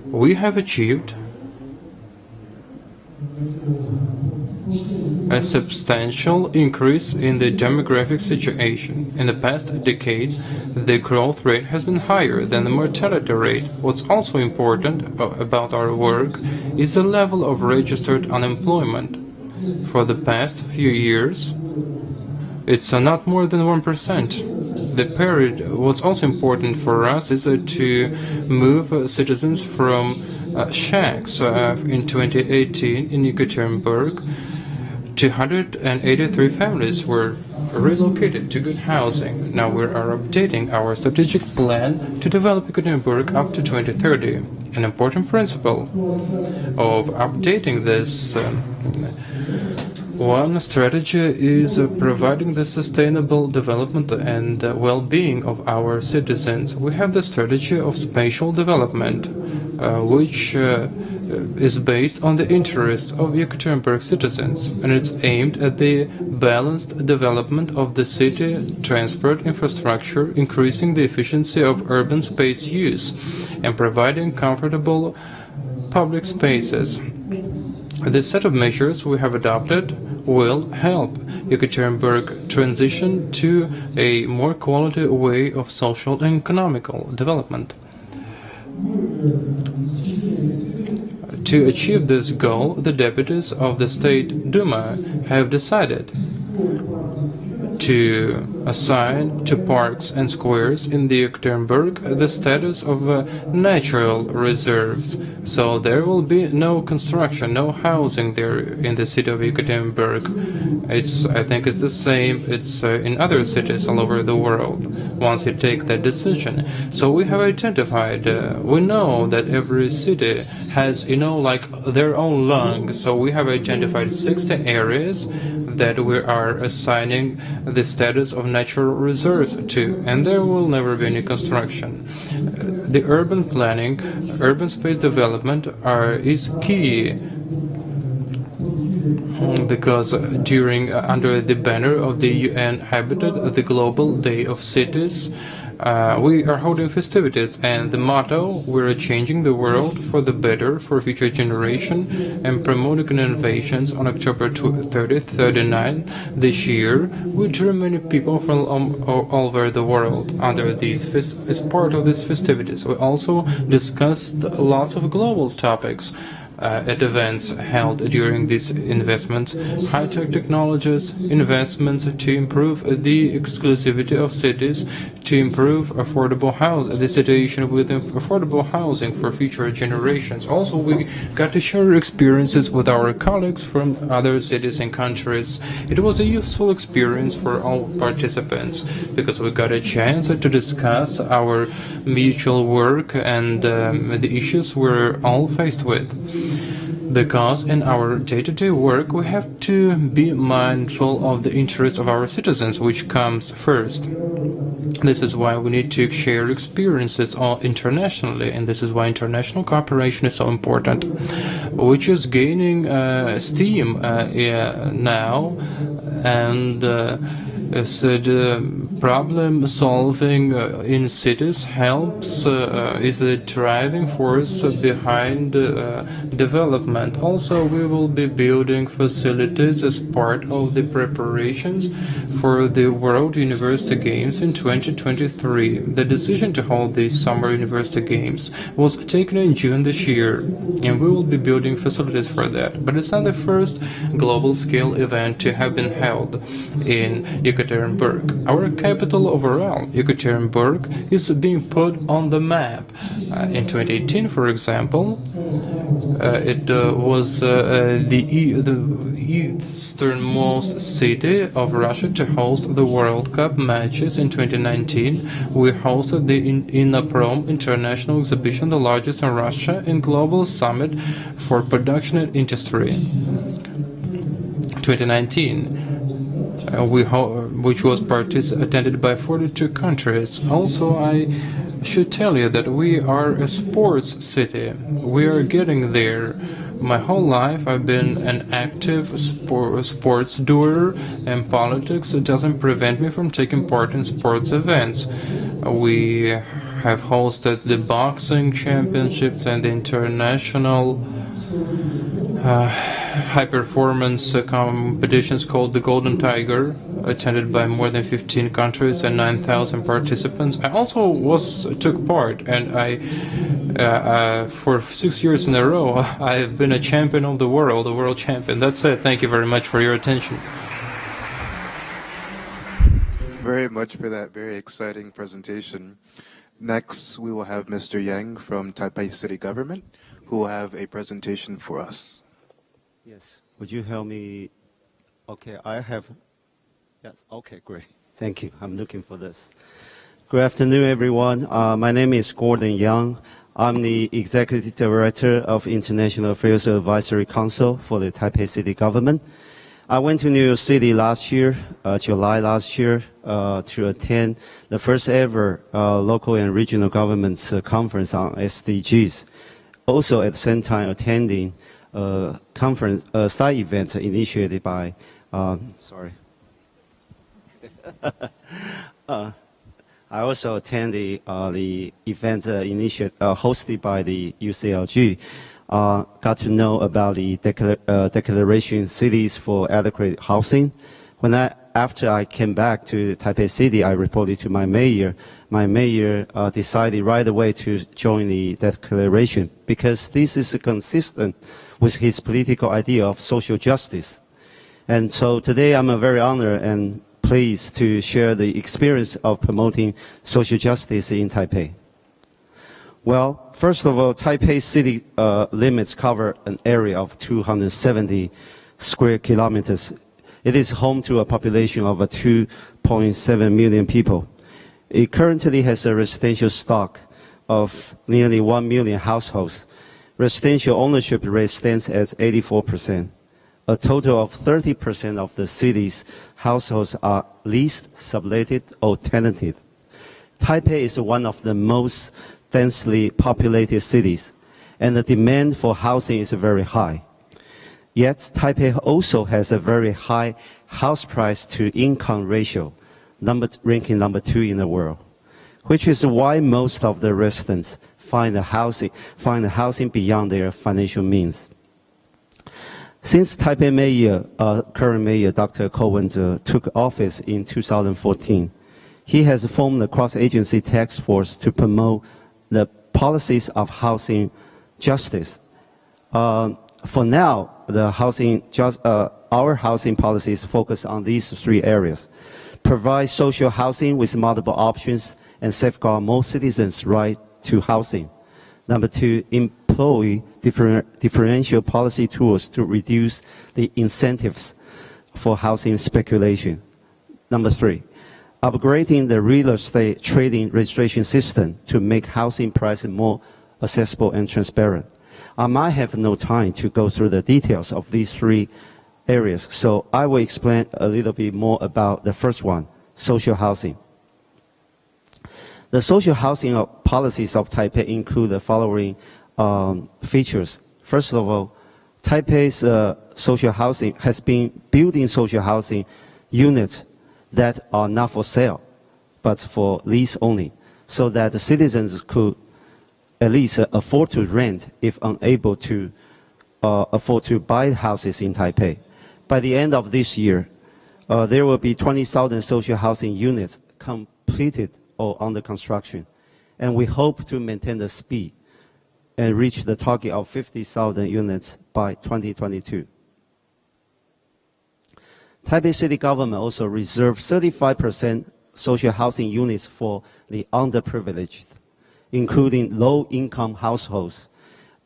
We have achieved a substantial increase in the demographic situation. In the past decade, the growth rate has been higher than the mortality rate. What's also important about our work is the level of registered unemployment. For the past few years, It's not more than 1%. The period, what's also important for us is to move citizens from shacks. In 2018 in Yekaterinburg, 283 families were relocated to good housing. Now we are updating our strategic plan to develop Yekaterinburg up to 2030. An important principle of updating this one strategy is providing the sustainable development and well-being of our citizens. We have the strategy of spatial development, which is based on the interests of Yekaterinburg citizens, and it's aimed at the balanced development of the city transport infrastructure, increasing the efficiency of urban space use, and providing comfortable public spaces. This set of measures we have adopted will help Yekaterinburg transition to a more quality way of social and economical development. To achieve this goal, the deputies of the State Duma have decided to assign to parks and squares in the Yekaterinburg the status of natural reserves. So there will be no construction, no housing there in the city of Yekaterinburg. I think it's the same. It's in other cities all over the world. Once you take that decision, so we have identified. We know that every city has, like their own lungs. So we have identified 60 areas that we are assigning the status of natural reserves to, and there will never be any construction. The urban planning, urban space development is key, because under the banner of the UN Habitat, the Global Day of Cities, we are holding festivities, and the motto, we're changing the world for the better for future generation and promoting innovations, on October 30th, 39 this year. We drew many people from all over the world under these as part of these festivities. We also discussed lots of global topics at events held during these investments, high-tech technologies, investments to improve the exclusivity of cities, to improve the situation with affordable housing for future generations. Also, we got to share experiences with our colleagues from other cities and countries. It was a useful experience for all participants, because we got a chance to discuss our mutual work and the issues we're all faced with. Because in our day-to-day work, we have to be mindful of the interests of our citizens, which comes first. This is why we need to share experiences internationally, and this is why international cooperation is so important, which is gaining steam now, and problem solving in cities helps, is the driving force behind development. Also, we will be building facilities as part of the preparations for the World University Games in 2023. The decision to hold the Summer University Games was taken in June this year, and we will be building facilities for that. But it's not the first global scale event to have been held in Yekaterinburg. Our capital overall, Yekaterinburg, is being put on the map. In 2018, for example, it was the easternmost city of Russia to host the World Cup matches. In 2019, we hosted the Inaprom International Exhibition, the largest in Russia, and global summit for production and industry. 2019. Which was attended by 42 countries. Also, I should tell you that we are a sports city. We are getting there. My whole life I've been an active sports doer, and politics doesn't prevent me from taking part in sports events. We have hosted the boxing championships and the international high-performance competitions called the Golden Tiger, attended by more than 15 countries and 9,000 participants. I also took part, and for 6 years in a row, I have been a champion of the world champion. That's it. Thank you very much for your attention. very much for that very exciting presentation. Next, we will have Mr. Yang from Taipei City Government, who will have a presentation for us. Yes, would you help me? Okay, I have, yes, okay, great. Thank you, I'm looking for this. Good afternoon, everyone. My name is Gordon Yang. I'm the Executive Director of International Affairs Advisory Council for the Taipei City Government. I went to New York City last year, July last year, to attend the first ever local and regional governments conference on SDGs. Also at the same time attending a conference, a side event initiated by, I also attended the event hosted by the UCLG. Got to know about the Declaration Cities for Adequate Housing. After I came back to Taipei City, I reported to my mayor. My mayor decided right away to join the declaration because this is consistent with his political idea of social justice. And so today I'm very honored and pleased to share the experience of promoting social justice in Taipei. Well, first of all, Taipei City limits cover an area of 270 square kilometers. It is home to a population of 2.7 million people. It currently has a residential stock of nearly 1 million households. Residential ownership rate stands at 84%. A total of 30% of the city's households are leased, subletted, or tenanted. Taipei is one of the most densely populated cities, and the demand for housing is very high. Yet, Taipei also has a very high house price to income ratio, ranking number 2 in the world, which is why most of the residents find the housing beyond their financial means. Since Taipei Mayor, current Mayor Dr. Ko Wen-je took office in 2014, he has formed a cross-agency task force to promote the policies of housing justice. For now, our housing policies focus on these 3 areas: provide social housing with multiple options and safeguard most citizens' right to housing. Number 2, employ differential policy tools to reduce the incentives for housing speculation. Number 3, upgrading the real estate trading registration system to make housing prices more accessible and transparent. I might have no time to go through the details of these 3 areas, so I will explain a little bit more about the first one, social housing. The social housing policies of Taipei include the following features. First of all, Taipei's social housing has been building social housing units that are not for sale, but for lease only, so that the citizens could at least afford to rent if unable to afford to buy houses in Taipei. By the end of this year, there will be 20,000 social housing units completed or under construction, and we hope to maintain the speed and reach the target of 50,000 units by 2022. Taipei City Government also reserved 35% social housing units for the underprivileged, including low-income households,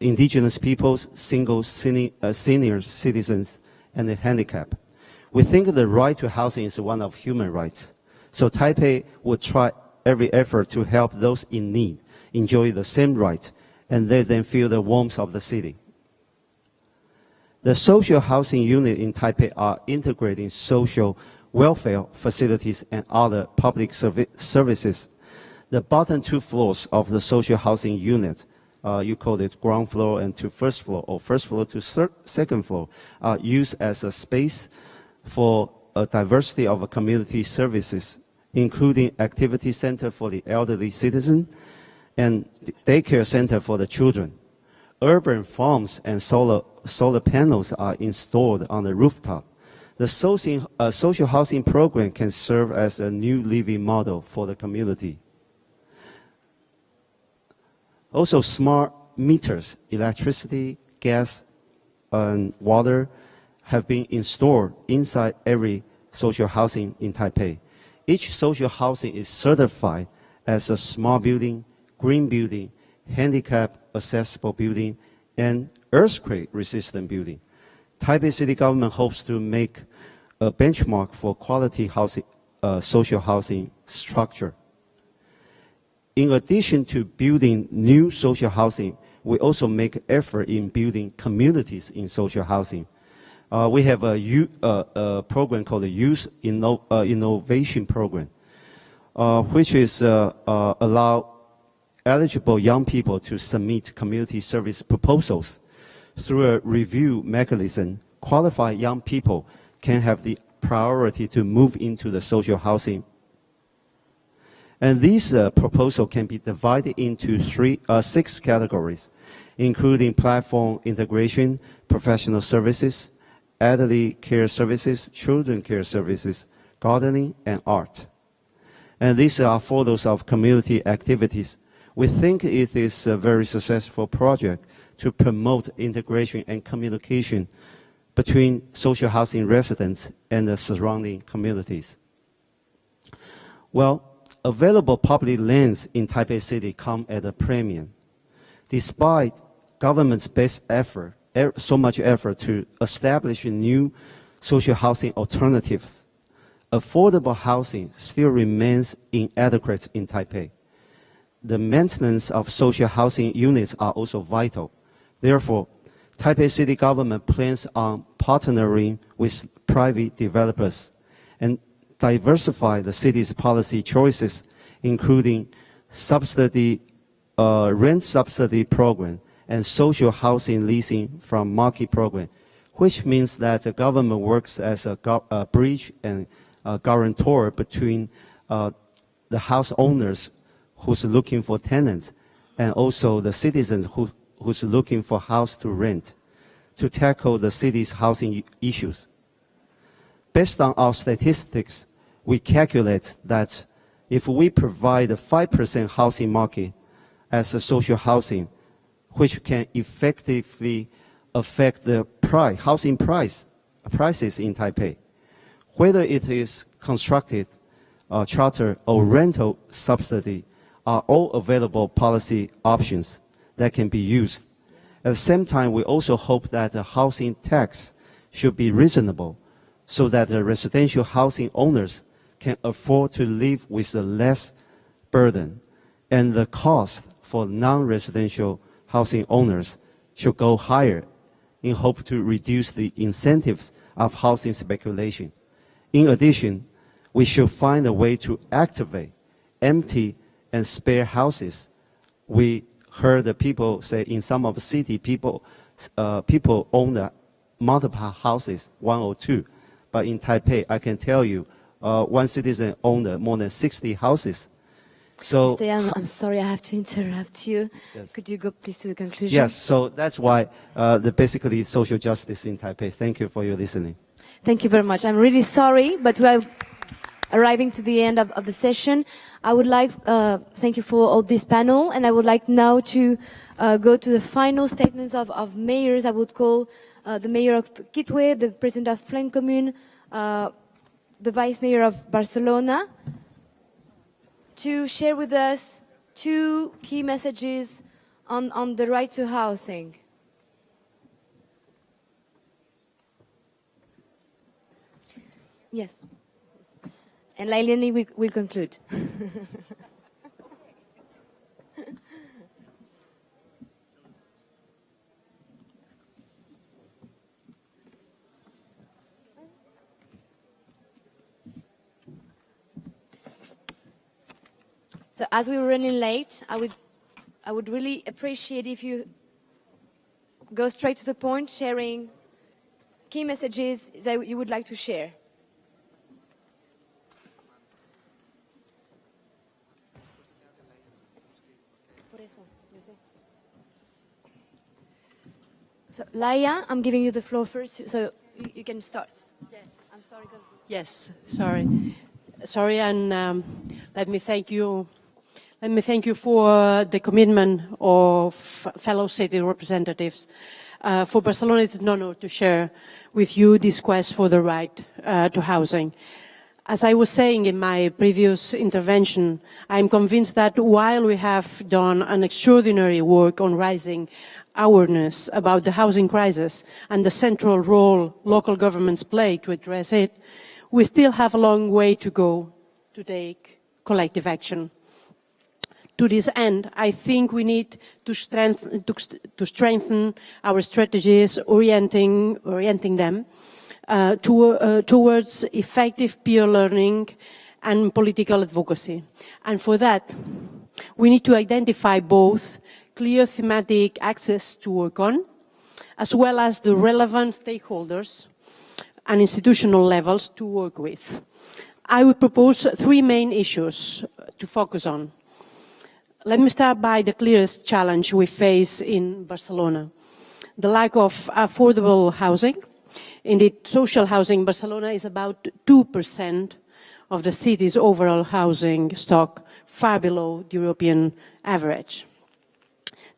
indigenous peoples, single senior citizens, and the handicapped. We think the right to housing is one of human rights, so Taipei would try every effort to help those in need enjoy the same right and let them feel the warmth of the city. The social housing unit in Taipei are integrating social welfare facilities and other public services. The bottom 2 floors of the social housing unit, you call it ground floor and to first floor, or first floor to second floor, are used as a space for a diversity of community services, including activity center for the elderly citizen and daycare center for the children. Urban farms and solar panels are installed on the rooftop. The social housing program can serve as a new living model for the community. Also, smart meters, electricity, gas, and water have been installed inside every social housing in Taipei. Each social housing is certified as a smart building, green building, handicap accessible building, and earthquake-resistant building. Taipei City Government hopes to make a benchmark for quality housing, social housing structure. In addition to building new social housing, we also make effort in building communities in social housing. We have a program called the Youth Innovation Program, which is allow eligible young people to submit community service proposals. Through a review mechanism, qualified young people can have the priority to move into the social housing. And these proposals can be divided into 6 categories, including platform integration, professional services, elderly care services, children care services, gardening, and art. And these are photos of community activities. We think it is a very successful project to promote integration and communication between social housing residents and the surrounding communities. Well, available public lands in Taipei City come at a premium. Despite government's best effort, so much effort to establish new social housing alternatives, affordable housing still remains inadequate in Taipei. The maintenance of social housing units are also vital. Therefore, Taipei City Government plans on partnering with private developers and diversify the city's policy choices, including rent subsidy program and social housing leasing from market program, which means that the government works as a bridge and a guarantor between the house owners who's looking for tenants and also the citizens who's looking for house to rent to tackle the city's housing issues. Based on our statistics, we calculate that if we provide a 5% housing market as a social housing, which can effectively affect the housing prices in Taipei, whether it is constructed, charter, or rental subsidy, are all available policy options that can be used. At the same time, we also hope that the housing tax should be reasonable so that the residential housing owners can afford to live with a less burden, and the cost for non-residential housing owners should go higher in hope to reduce the incentives of housing speculation. In addition, we should find a way to activate empty and spare houses. We heard the people say in some of the city, people own multiple houses, 1 or 2. But in Taipei, I can tell you, one citizen owned more than 60 houses. So, Mr. Yang, I'm sorry, I have to interrupt you. Yes. Could you go please to the conclusion? Yes, so that's why basically social justice in Taipei. Thank you for your listening. Thank you very much. I'm really sorry, but we're arriving to the end of the session. I would like thank you for all this panel, and I would like now to go to the final statements of mayors. I would call the mayor of Kitwe, the president of Plaine Commune, the vice mayor of Barcelona, to share with us 2 key messages on the right to housing. Yes. And Lailiani will conclude. So as we're running late, I would really appreciate if you go straight to the point, sharing key messages that you would like to share. So, Laia, I'm giving you the floor first, so you can start. Yes. I'm sorry. Yes, sorry. Sorry, and let me thank you. Let me thank you for the commitment of fellow city representatives. For Barcelona, it's an honor to share with you this quest for the right to housing. As I was saying in my previous intervention, I'm convinced that while we have done an extraordinary work on raising awareness about the housing crisis and the central role local governments play to address it, we still have a long way to go to take collective action. To this end, I think we need to strengthen our strategies, orienting them towards effective peer learning and political advocacy. And for that, we need to identify both clear thematic axes to work on, as well as the relevant stakeholders and institutional levels to work with. I would propose 3 main issues to focus on. Let me start by the clearest challenge we face in Barcelona, the lack of affordable housing. Indeed, social housing in Barcelona is about 2% of the city's overall housing stock, far below the European average.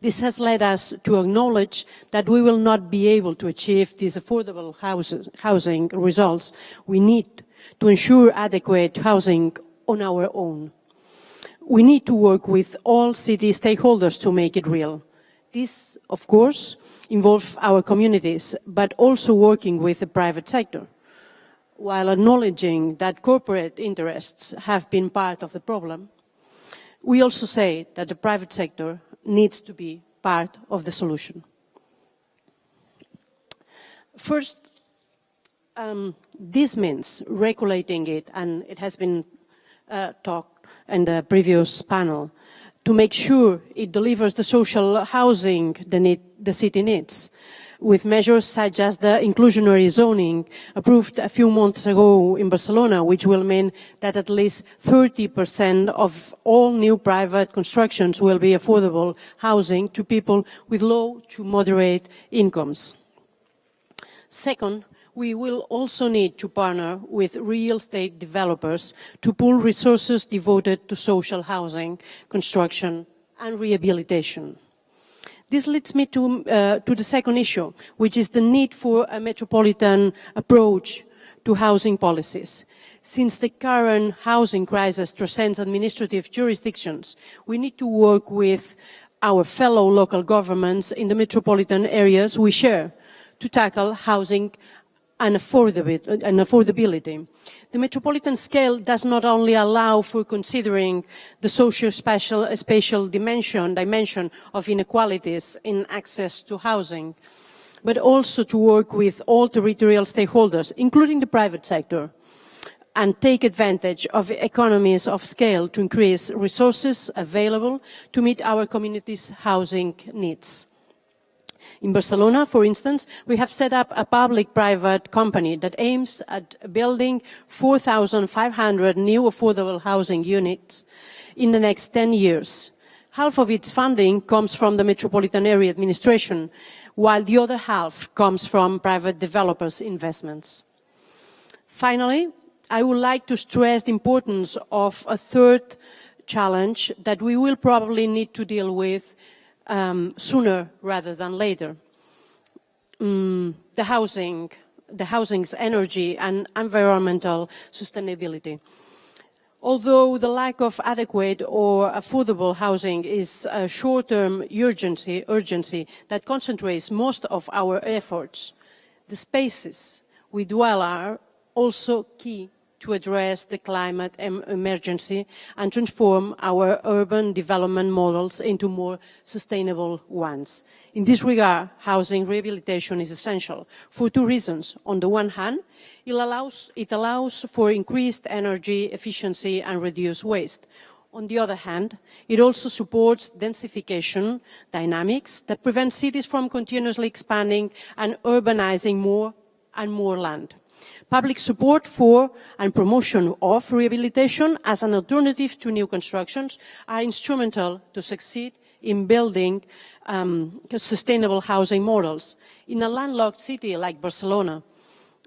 This has led us to acknowledge that we will not be able to achieve these affordable housing results we need to ensure adequate housing on our own. We need to work with all city stakeholders to make it real. This, of course, involves our communities, but also working with the private sector, while acknowledging that corporate interests have been part of the problem. We also say that the private sector needs to be part of the solution. First, this means regulating it, and it has been talked in the previous panel, to make sure it delivers the social housing the city needs, with measures such as the inclusionary zoning approved a few months ago in Barcelona, which will mean that at least 30% of all new private constructions will be affordable housing to people with low to moderate incomes. Second, we will also need to partner with real estate developers to pool resources devoted to social housing, construction and rehabilitation. This leads me to the second issue, which is the need for a metropolitan approach to housing policies. Since the current housing crisis transcends administrative jurisdictions, we need to work with our fellow local governments in the metropolitan areas we share to tackle housing and affordability. The metropolitan scale does not only allow for considering the socio-spatial dimension of inequalities in access to housing, but also to work with all territorial stakeholders, including the private sector, and take advantage of economies of scale to increase resources available to meet our community's housing needs. In Barcelona, for instance, we have set up a public-private company that aims at building 4,500 new affordable housing units in the next 10 years. Half of its funding comes from the Metropolitan Area Administration, while the other half comes from private developers' investments. Finally, I would like to stress the importance of a third challenge that we will probably need to deal with sooner rather than later. The housing's energy and environmental sustainability. Although the lack of adequate or affordable housing is a short-term urgency that concentrates most of our efforts, the spaces we dwell are also key to address the climate emergency and transform our urban development models into more sustainable ones. In this regard, housing rehabilitation is essential for 2 reasons. On the one hand, it allows for increased energy efficiency and reduced waste. On the other hand, it also supports densification dynamics that prevent cities from continuously expanding and urbanizing more and more land. Public support for and promotion of rehabilitation as an alternative to new constructions are instrumental to succeed in building sustainable housing models. In a landlocked city like Barcelona,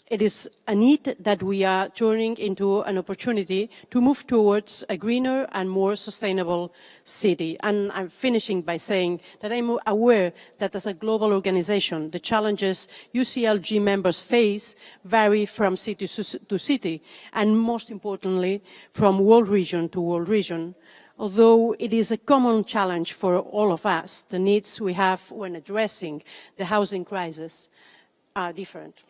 It is a need that we are turning into an opportunity to move towards a greener and more sustainable city. And I'm finishing by saying that I'm aware that as a global organization, the challenges UCLG members face vary from city to city, and most importantly, from world region to world region. Although it is a common challenge for all of us, the needs we have when addressing the housing crisis are different.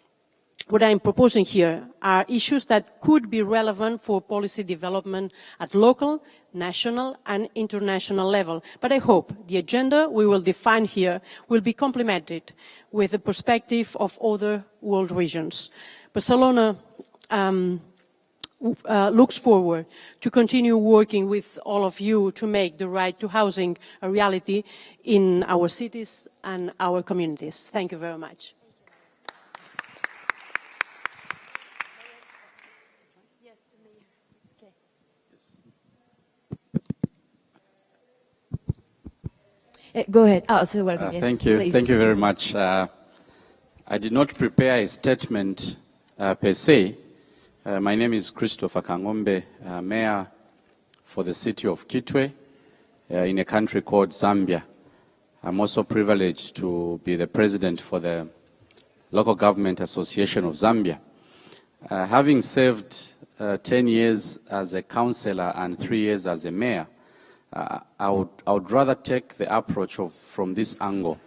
What I'm proposing here are issues that could be relevant for policy development at local, national and international level. But I hope the agenda we will define here will be complemented with the perspective of other world regions. Barcelona looks forward to continue working with all of you to make the right to housing a reality in our cities and our communities. Thank you very much. Go ahead. Oh, so welcome. Yes, thank you. Please. Thank you very much. I did not prepare a statement per se. My name is Christopher Kangombe, Mayor for the city of Kitwe in a country called Zambia. I'm also privileged to be the president for the Local Government Association of Zambia. Having served 10 years as a councillor and 3 years as a mayor, I would rather take the approach from this angle.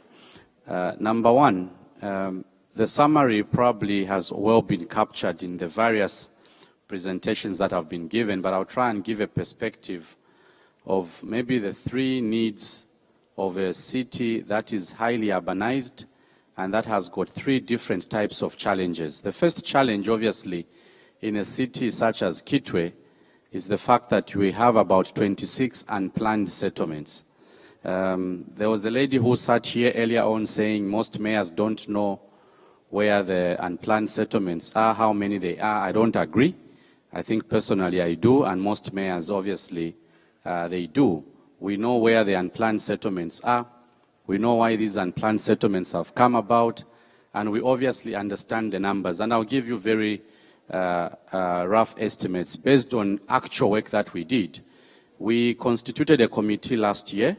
Number one, the summary probably has well been captured in the various presentations that have been given, but I'll try and give a perspective of maybe the three needs of a city that is highly urbanized and that has got three different types of challenges. The first challenge, obviously, in a city such as Kitwe is the fact that we have about 26 unplanned settlements. There was a lady who sat here earlier on saying most mayors don't know where the unplanned settlements are, how many they are. I don't agree. I think personally I do, and most mayors obviously they do. We know where the unplanned settlements are. We know why these unplanned settlements have come about, and we obviously understand the numbers. And I'll give you very rough estimates based on actual work that we did. We constituted a committee last year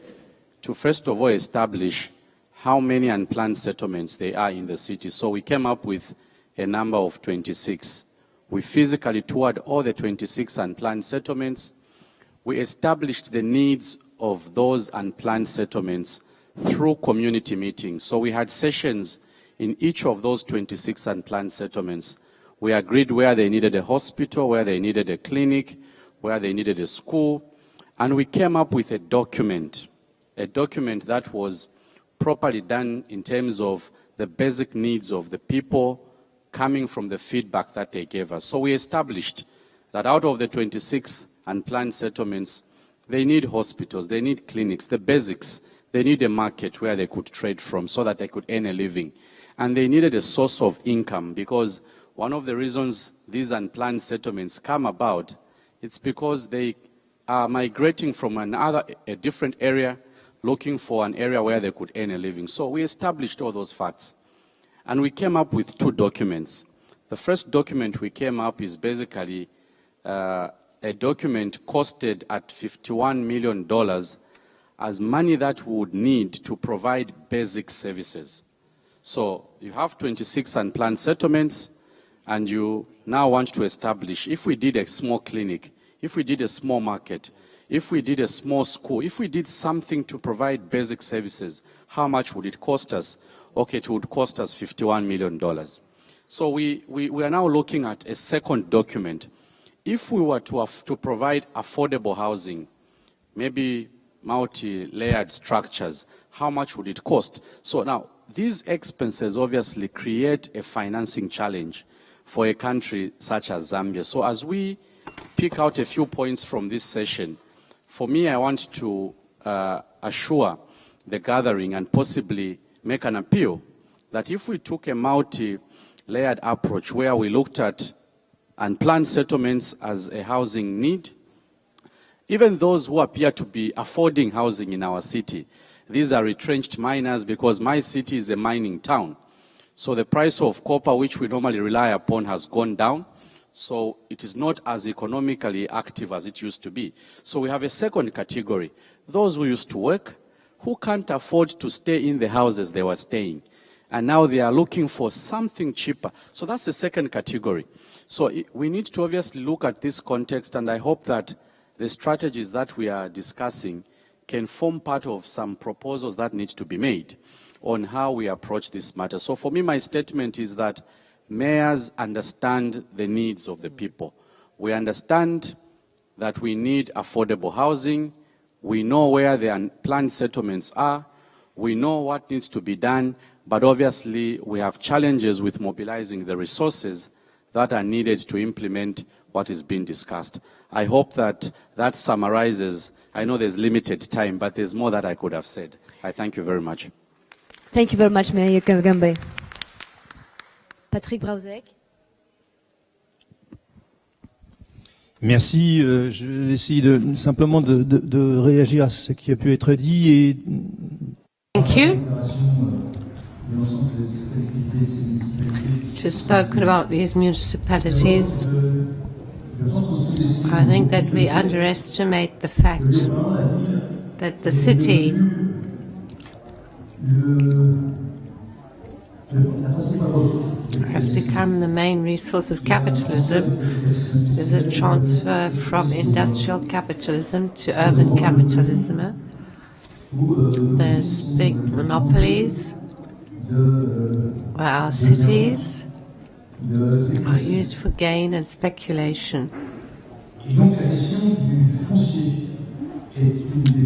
to first of all establish how many unplanned settlements there are in the city. So we came up with a number of 26. We physically toured all the 26 unplanned settlements. We established the needs of those unplanned settlements through community meetings. So we had sessions in each of those 26 unplanned settlements. We agreed where they needed a hospital, where they needed a clinic, where they needed a school, and we came up with a document that was properly done in terms of the basic needs of the people coming from the feedback that they gave us. So we established that out of the 26 unplanned settlements, they need hospitals, they need clinics, the basics. They need a market where they could trade from so that they could earn a living. And they needed a source of income, because one of the reasons these unplanned settlements come about, it's because they are migrating from a different area, looking for an area where they could earn a living. So we established all those facts. And we came up with two documents. The first document we came up is basically a document costed at $51 million as money that we would need to provide basic services. So you have 26 unplanned settlements, and you now want to establish, if we did a small clinic, if we did a small market, if we did a small school, if we did something to provide basic services, how much would it cost us? Okay, it would cost us $51 million. So we are now looking at a second document. If we were to provide affordable housing, maybe multi-layered structures, how much would it cost? So now, these expenses obviously create a financing challenge for a country such as Zambia. So as we pick out a few points from this session, for me, I want to assure the gathering and possibly make an appeal that if we took a multi-layered approach where we looked at unplanned settlements as a housing need, even those who appear to be affording housing in our city, these are retrenched miners, because my city is a mining town. So the price of copper, which we normally rely upon, has gone down. So it is not as economically active as it used to be. So we have a second category. Those who used to work, who can't afford to stay in the houses they were staying. And now they are looking for something cheaper. So that's the second category. So we need to obviously look at this context, and I hope that the strategies that we are discussing can form part of some proposals that need to be made on how we approach this matter. So for me, my statement is that mayors understand the needs of the people. We understand that we need affordable housing. We know where the unplanned settlements are. We know what needs to be done, but obviously we have challenges with mobilizing the resources that are needed to implement what is being discussed. I hope that that summarizes. I know there's limited time, but there's more that I could have said. I thank you very much. Thank you very much, Mayor Kagambe. Patrick Brauzek. Merci. Je vais essayer simplement de réagir à ce qui a pu être dit. Et... Thank you. Just spoken about these municipalities. I think that we underestimate the fact that the city has become the main resource of capitalism. There's a transfer from industrial capitalism to urban capitalism. There's big monopolies where our cities are used for gain and speculation.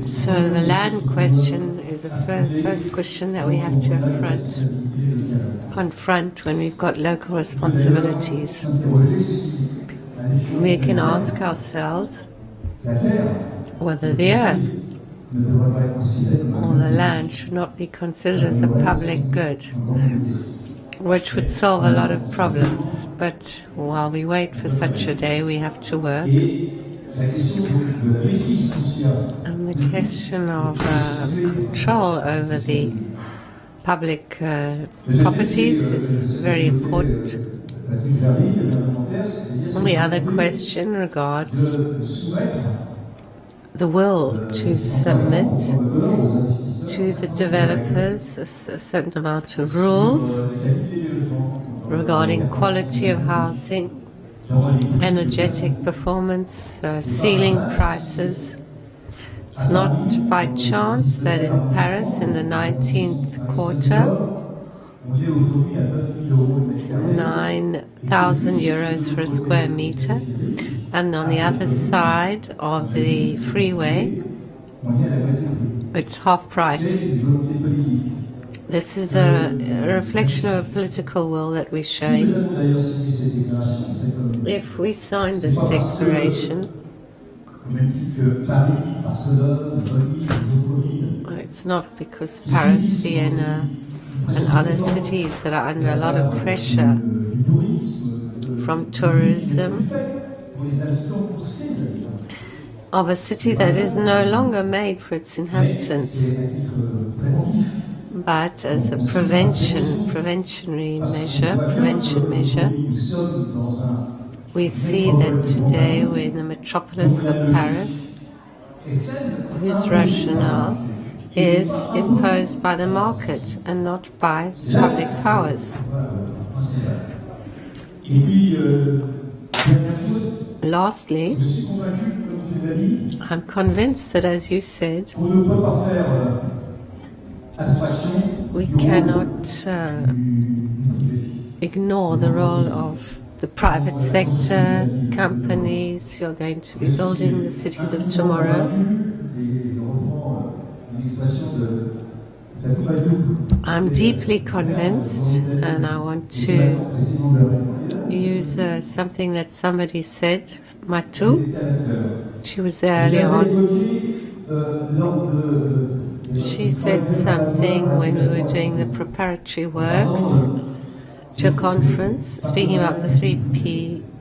So the land question is the first question that we have to confront when we've got local responsibilities. We can ask ourselves whether the earth or the land should not be considered as a public good, which would solve a lot of problems. But while we wait for such a day, we have to work. And the question of control over the public properties is very important. And the other question regards the will to submit to the developers a certain amount of rules regarding quality of housing, energetic performance, ceiling prices. It's not by chance that in Paris in the 19th quarter, it's 9,000 euros for a square meter, and on the other side of the freeway, it's half price. This is a reflection of a political will that we show. If we sign this declaration, it's not because Paris, Vienna, and other cities that are under a lot of pressure from tourism, of a city that is no longer made for its inhabitants, but as a prevention measure, we see that today we're in the metropolis of Paris, whose rationale is imposed by the market and not by public powers. Lastly, I'm convinced that, as you said, we cannot ignore the role of the private sector, companies who are going to be building the cities of tomorrow. I'm deeply convinced, and I want to use something that somebody said, Matu. She was there earlier on. She said something when we were doing the preparatory works to a conference, speaking about the 3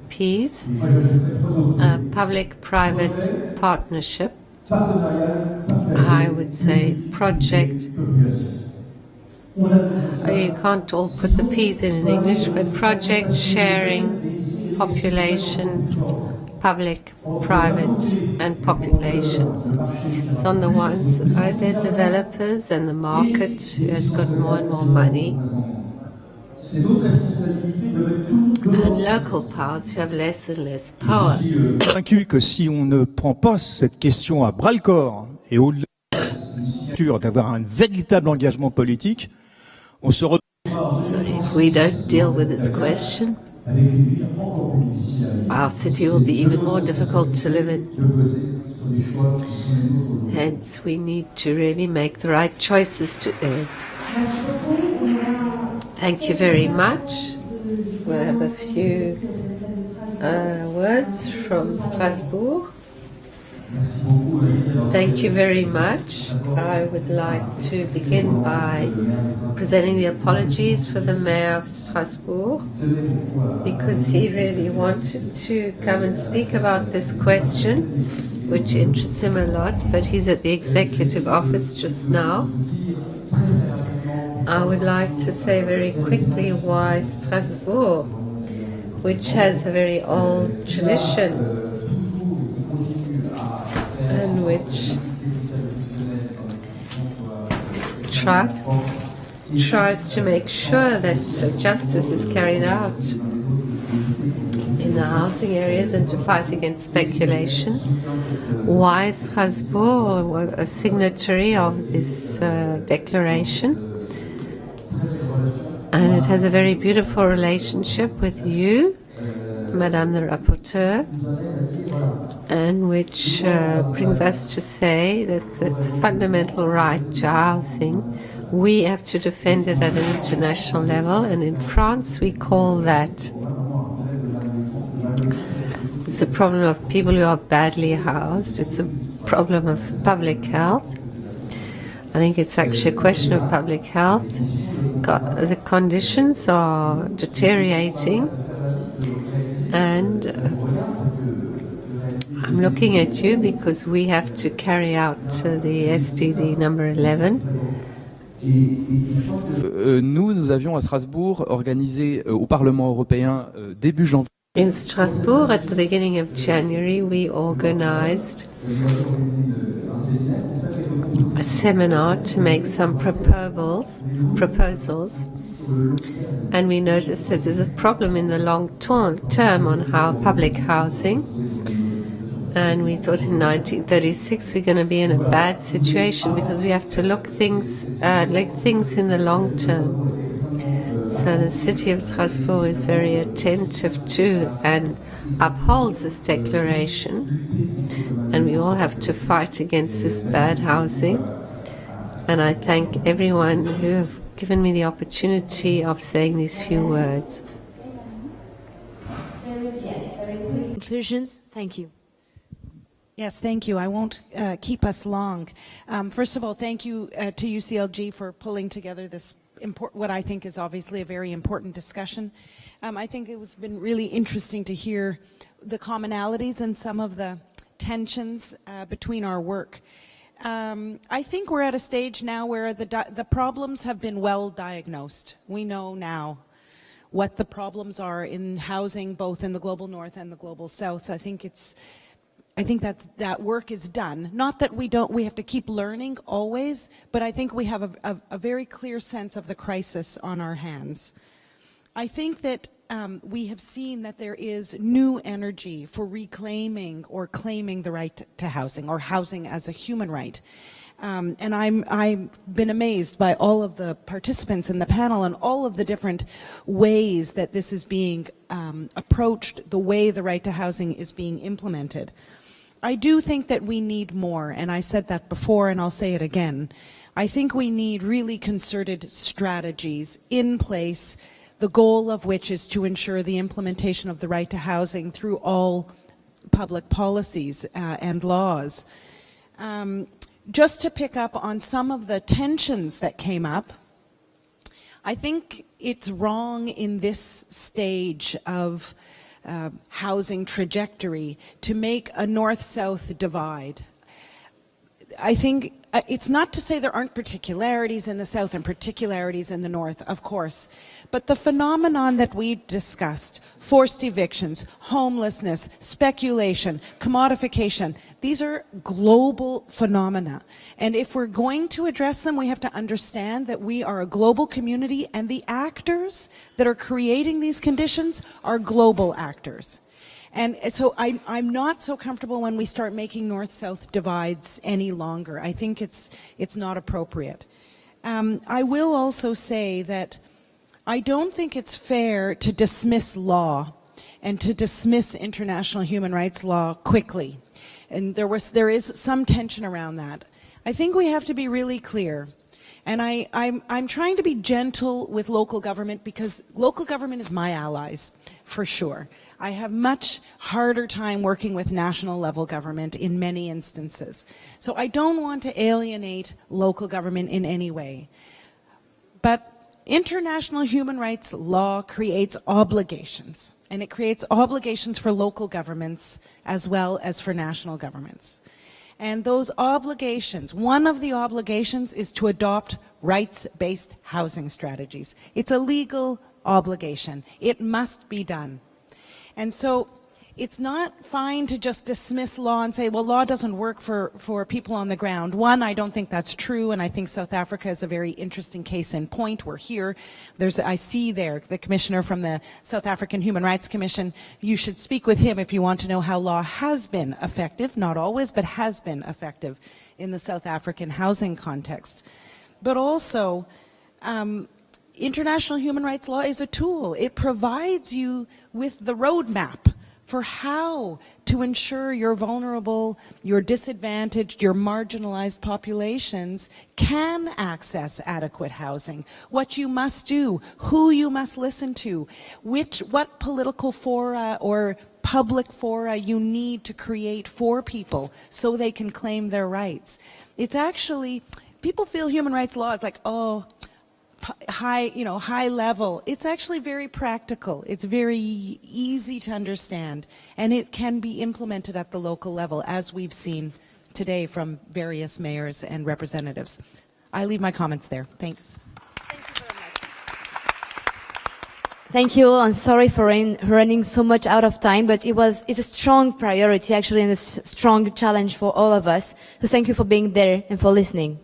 Ps, public-private partnership, I would say project, You can't all put the P's in English, but project sharing, population, public, private, and populations. So on the ones, are there developers and the market who has got more and more money, and local powers who have less and less power. Convaincu que si on ne prend pas cette question à bras-le-corps et au-delà d'avoir un véritable engagement politique, on se retrouve. So if we don't deal with this question, our city will be even more difficult to live in. Hence, we need to really make the right choices to live. Thank you very much. We'll have a few words from Strasbourg. Thank you very much. I would like to begin by presenting the apologies for the Mayor of Strasbourg, because he really wanted to come and speak about this question, which interests him a lot, but he's at the Executive Office just now. I would like to say very quickly why Strasbourg, which has a very old tradition and which tries to make sure that justice is carried out in the housing areas and to fight against speculation. Why Strasbourg, a signatory of this declaration? And it has a very beautiful relationship with you, Madame the Rapporteur, and which brings us to say that the fundamental right to housing, we have to defend it at an international level, and in France we call that, it's a problem of people who are badly housed, it's a problem of public health. I think it's actually a question of public health. The conditions are deteriorating, and I'm looking at you because we have to carry out the SDG number 11. Nous avions à Strasbourg organisé au Parlement européen début janvier. In Strasbourg, at the beginning of January, we organized a seminar to make some proposals, and we noticed that there's a problem in the long term on how public housing, and we thought in 1936 we're going to be in a bad situation because we have to look things in the long term. So the city of Strasbourg is very attentive to and upholds this declaration, and we all have to fight against this bad housing. And I thank everyone who have given me the opportunity of saying these few words. Conclusions. Thank you. Yes, thank you. I won't keep us long. First of all, thank you to UCLG for pulling together this what I think is obviously a very important discussion. I think it's been really interesting to hear the commonalities and some of the tensions between our work. I think we're at a stage now where the problems have been well diagnosed. We know now what the problems are in housing, both in the global north and the global south. I think that work is done. Not that we have to keep learning always, but I think we have a very clear sense of the crisis on our hands. I think that we have seen that there is new energy for reclaiming or claiming the right to housing, or housing as a human right. And I've been amazed by all of the participants in the panel and all of the different ways that this is being approached, the way the right to housing is being implemented. I do think that we need more, and I said that before and I'll say it again. I think we need really concerted strategies in place, the goal of which is to ensure the implementation of the right to housing through all public policies and laws. Just to pick up on some of the tensions that came up, I think it's wrong in this stage of housing trajectory to make a north-south divide. I think it's not to say there aren't particularities in the South and particularities in the North, of course, but the phenomenon that we discussed, forced evictions, homelessness, speculation, commodification, these are global phenomena. And if we're going to address them, we have to understand that we are a global community and the actors that are creating these conditions are global actors. And so I'm not so comfortable when we start making north-south divides any longer. I think it's not appropriate. I will also say that I don't think it's fair to dismiss law and to dismiss international human rights law quickly. And there is some tension around that. I think we have to be really clear. And I'm trying to be gentle with local government because local government is my allies, for sure. I have much harder time working with national level government in many instances. So I don't want to alienate local government in any way. But international human rights law creates obligations, and it creates obligations for local governments as well as for national governments. And those obligations, one of the obligations is to adopt rights-based housing strategies. It's a legal obligation. It must be done. And so it's not fine to just dismiss law and say, well, law doesn't work for people on the ground. One, I don't think that's true, and I think South Africa is a very interesting case in point. We're here. I see there the commissioner from the South African Human Rights Commission. You should speak with him if you want to know how law has been effective, not always, but has been effective in the South African housing context. But also, international human rights law is a tool. It provides you with the roadmap for how to ensure your vulnerable, your disadvantaged, your marginalized populations can access adequate housing, what you must do, who you must listen to, what political fora or public fora you need to create for people so they can claim their rights. It's actually, people feel human rights law is like, oh, high level. It's actually very practical. It's very easy to understand, and it can be implemented at the local level, as we've seen today from various mayors and representatives. I leave my comments there. Thanks. Thank you. I'm sorry for running so much out of time, but it's a strong priority actually and a strong challenge for all of us. So thank you for being there and for listening.